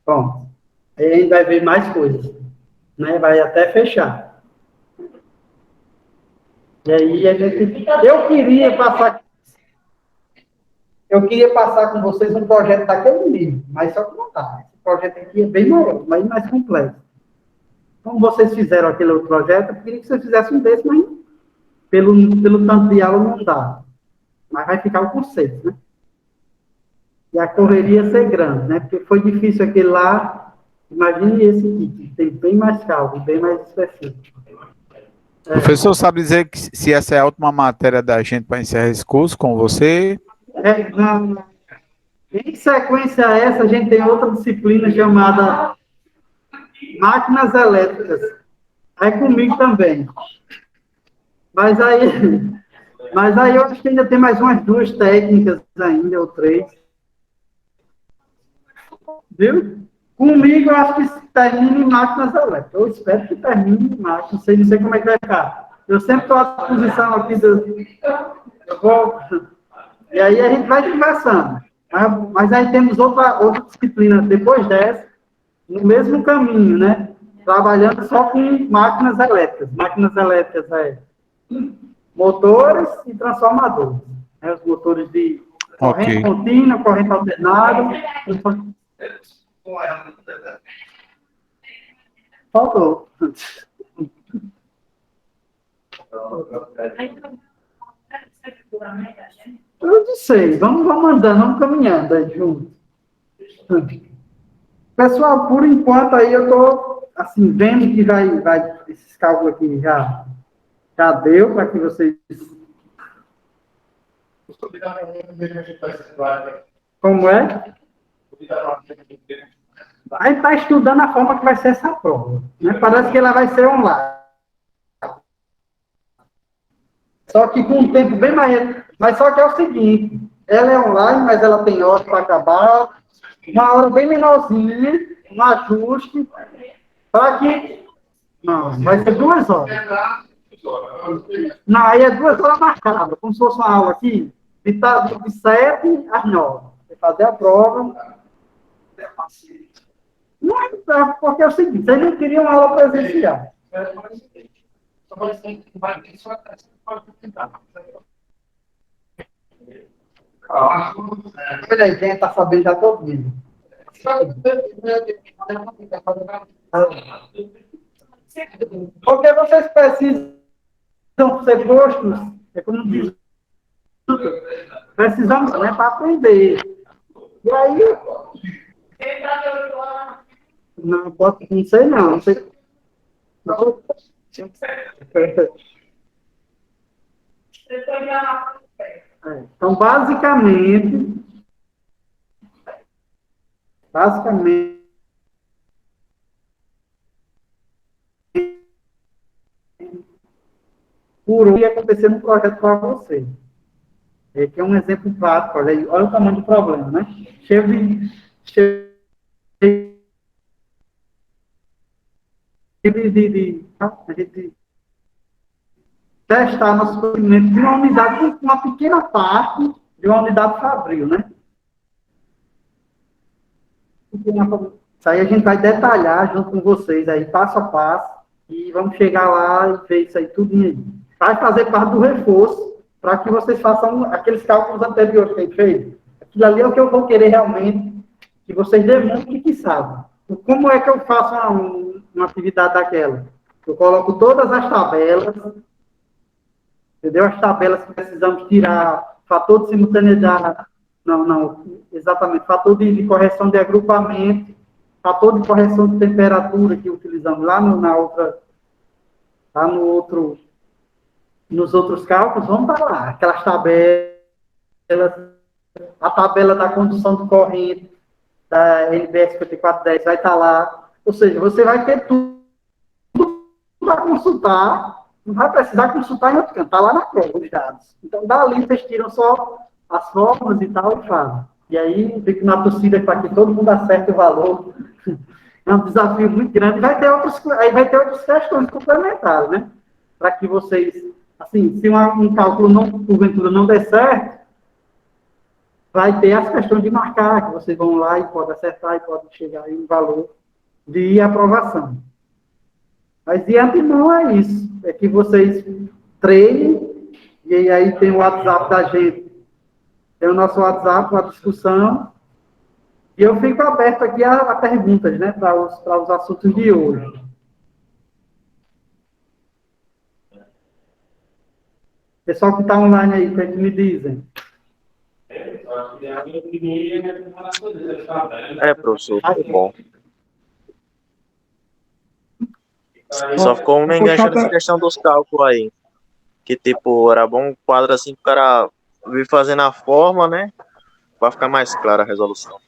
Pronto. Aí a gente vai ver mais coisas, né? Vai até fechar. E aí a gente... Eu queria passar com vocês um projeto daquele nível, mas só que não dá. Esse projeto aqui é bem maior, mas mais complexo. Como vocês fizeram aquele outro projeto, eu queria que vocês fizessem um desse, mas pelo tanto de aula não dá. Mas vai ficar o conceito, né? E a correria ser grande, né? Porque foi difícil aquele lá. Imagine esse aqui, que tem bem mais cálculo, bem mais específico. O professor sabe dizer que se essa é a última matéria da gente para encerrar esse curso com você? Em sequência a essa, a gente tem outra disciplina chamada máquinas elétricas. Aí comigo também. Mas aí eu acho que ainda tem mais umas 2 técnicas ainda, ou 3. Viu? Comigo eu acho que termina em máquinas elétricas. Eu espero que termine em máquinas. Não sei como é que vai ficar. Eu sempre estou à disposição aqui eu vou... E aí a gente vai conversando. Mas aí temos outra disciplina depois dessa, no mesmo caminho, né? Trabalhando só com máquinas elétricas. Máquinas elétricas é motores e transformadores. Né? Os motores de corrente contínua, corrente alternada. Faltou. Eu não sei, vamos andando, vamos caminhando aí junto. Pessoal, por enquanto aí eu estou assim, vendo que vai esses cálculos aqui já deu para que vocês... Como é? A gente está estudando a forma que vai ser essa prova. Né? Parece que ela vai ser online. Só que com um tempo bem mais... Mas só que é o seguinte, ela é online, mas ela tem hora para acabar, uma hora bem menorzinha, um ajuste, para que... Não, vai ser 2 horas. Não, aí é 2 horas marcadas, como se fosse uma aula aqui, de 7 às 9. Você fazer a prova. Não é porque é o seguinte, vocês não queriam aula presencial. Olha aí, quem está sabendo já estou ouvindo. Porque vocês precisam ser postos, é como diz, precisamos, né, para aprender. E aí, não sei não, sei. Então, basicamente, por hoje ia acontecer um projeto para vocês. Que é um exemplo prático, olha o tamanho do problema, né? Cheio de a gente testar nosso conhecimento de uma unidade, uma pequena parte de uma unidade fabril, né? Isso aí a gente vai detalhar junto com vocês aí, passo a passo, e vamos chegar lá e ver isso aí tudo aí. Vai fazer parte do reforço para que vocês façam aqueles cálculos anteriores que a gente fez. Aquilo ali é o que eu vou querer realmente, que vocês demonstrem que sabem. Como é que eu faço uma atividade daquela? Eu coloco todas as tabelas, entendeu? As tabelas que precisamos tirar, fator de simultaneidade, exatamente, fator de correção de agrupamento, fator de correção de temperatura que utilizamos lá nos outros cálculos, vão estar lá, aquelas tabelas, a tabela da condução de corrente da NBR 5410 vai estar lá. Ou seja, você vai ter tudo para consultar, não vai precisar consultar em outro canto, está lá na prova, os dados. Então, dali vocês tiram só as fórmulas e tal e fazem. E aí, fico na torcida para que todo mundo acerte o valor. É um desafio muito grande. Aí vai ter outras questões complementares, né? Para que vocês, assim, se um cálculo porventura não der certo, vai ter as questões de marcar, que vocês vão lá e podem acertar e podem chegar em um valor de aprovação. Mas de antemão é isso. É que vocês treinem, e aí tem o WhatsApp da gente, tem o nosso WhatsApp, a discussão, e eu fico aberto aqui a perguntas, né, para os assuntos de hoje. Pessoal que está online aí, o que é que me dizem? Professor, tudo bom. Só ficou uma enganchada essa questão dos cálculos aí. Que, tipo, era bom um quadro assim, o cara vir fazendo a forma, né? Pra ficar mais clara a resolução.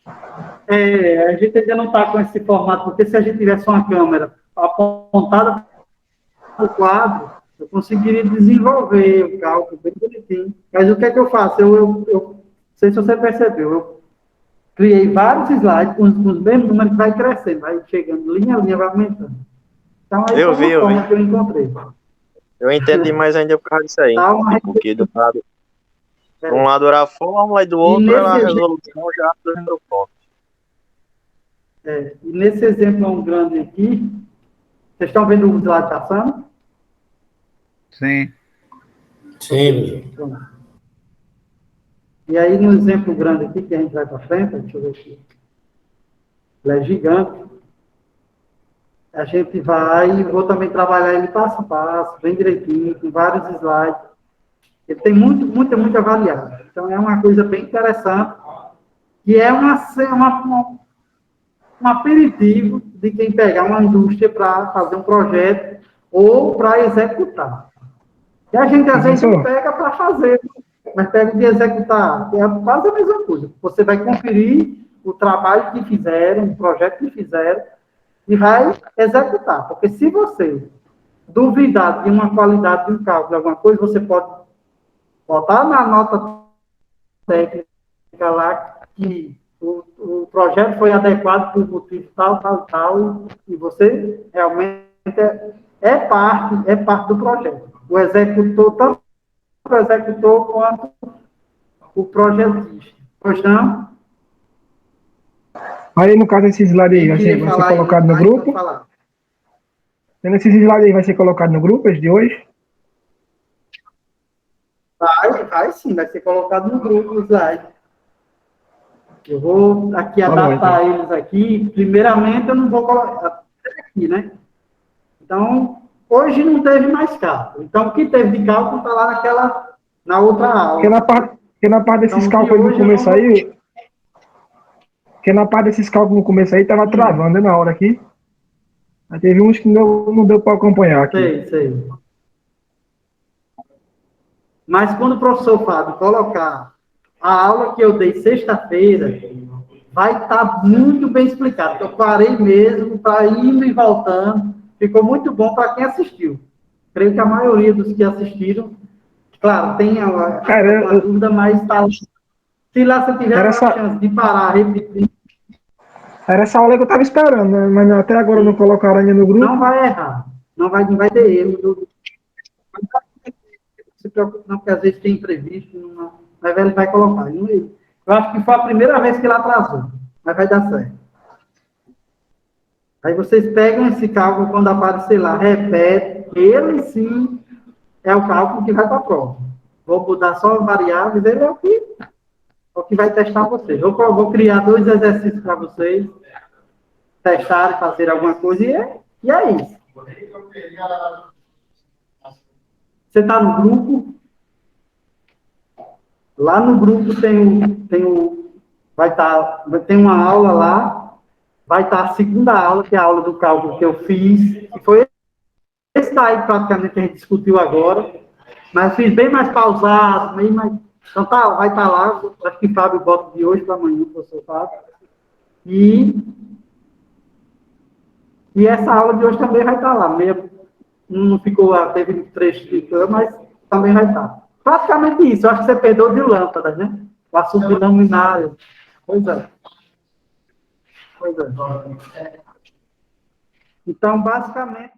A gente ainda não está com esse formato, porque se a gente tivesse uma câmera apontada para o quadro, eu conseguiria desenvolver o cálculo bem bonitinho. Mas o que é que eu faço? Eu não sei se você percebeu, eu criei vários slides com os mesmos números que vai crescendo, vai chegando linha a linha, vai aumentando. Então, aí eu vi. que eu encontrei. Eu entendi mais ainda por causa disso aí. Porque de um lado era a fórmula e do outro era a resolução já do número ponto. E nesse exemplo grande aqui, vocês estão vendo o slide passando? Sim. Sim. E aí, no exemplo grande aqui, que a gente vai para frente, deixa eu ver aqui. Ele é gigante. A gente vou também trabalhar ele passo a passo, bem direitinho, com vários slides. Ele tem muita variável. Então, é uma coisa bem interessante, que é um aperitivo de quem pegar uma indústria para fazer um projeto ou para executar. E a gente, às vezes, não pega para fazer, mas pega de executar. É quase a mesma coisa. Você vai conferir o trabalho que fizeram, o projeto que fizeram, e vai executar. Porque se você duvidar de uma qualidade de um cálculo, alguma coisa, você pode botar na nota técnica lá que o projeto foi adequado por motivo tal, e você realmente é parte do projeto. O executor, tanto o executor quanto o projetista. Pois não? Aí, no caso, esse slide aí vai ser colocado no grupo? Esse slide aí vai ser colocado no grupo, esse de hoje? Vai sim, vai ser colocado no grupo o slide. Eu vou aqui adaptar eles aqui. Primeiramente, eu não vou colocar aqui, né? Então, hoje não teve mais cálculo. Então, o que teve de cálculo está lá na outra aula. Porque na parte desses cálculos no começo aí... Porque na parte desses cálculos no começo aí, estava travando, né, na hora aqui. Aí teve uns que não deu para acompanhar aqui. Sei. Mas quando o professor Fábio colocar a aula que eu dei sexta-feira, vai estar muito bem explicado. Eu parei mesmo, para indo e voltando. Ficou muito bom para quem assistiu. Creio que a maioria dos que assistiram, claro, tem uma dúvida, mas está... Se lá você tiver a chance de parar, repetir... Era essa aula que eu estava esperando, né? Mas até agora não colocaram ainda no grupo. Não vai errar. Não vai ter erro. Não se preocupe não, porque às vezes tem imprevisto, mas ele vai colocar. Eu acho que foi a primeira vez que ele atrasou, mas vai dar certo. Aí vocês pegam esse cálculo quando aparecer lá, repete, ele sim é o cálculo que vai para a prova. Vou mudar só as variáveis, ele é o que vai testar vocês. Eu vou criar 2 exercícios para vocês testarem, fazer alguma coisa, e é isso. Você está no grupo? Lá no grupo tem uma aula lá, vai estar a segunda aula, que é a aula do cálculo que eu fiz, que foi esse daí praticamente que a gente discutiu agora, mas fiz bem mais pausado, bem mais Então vai estar lá, acho que Fábio bota de hoje para amanhã, professor Fábio. E essa aula de hoje também vai estar lá. Não ficou lá, teve trecho de campo, mas também vai estar. Praticamente isso, eu acho que você perdeu de lâmpadas, né? O assunto de luminário. Pois é. Então, basicamente,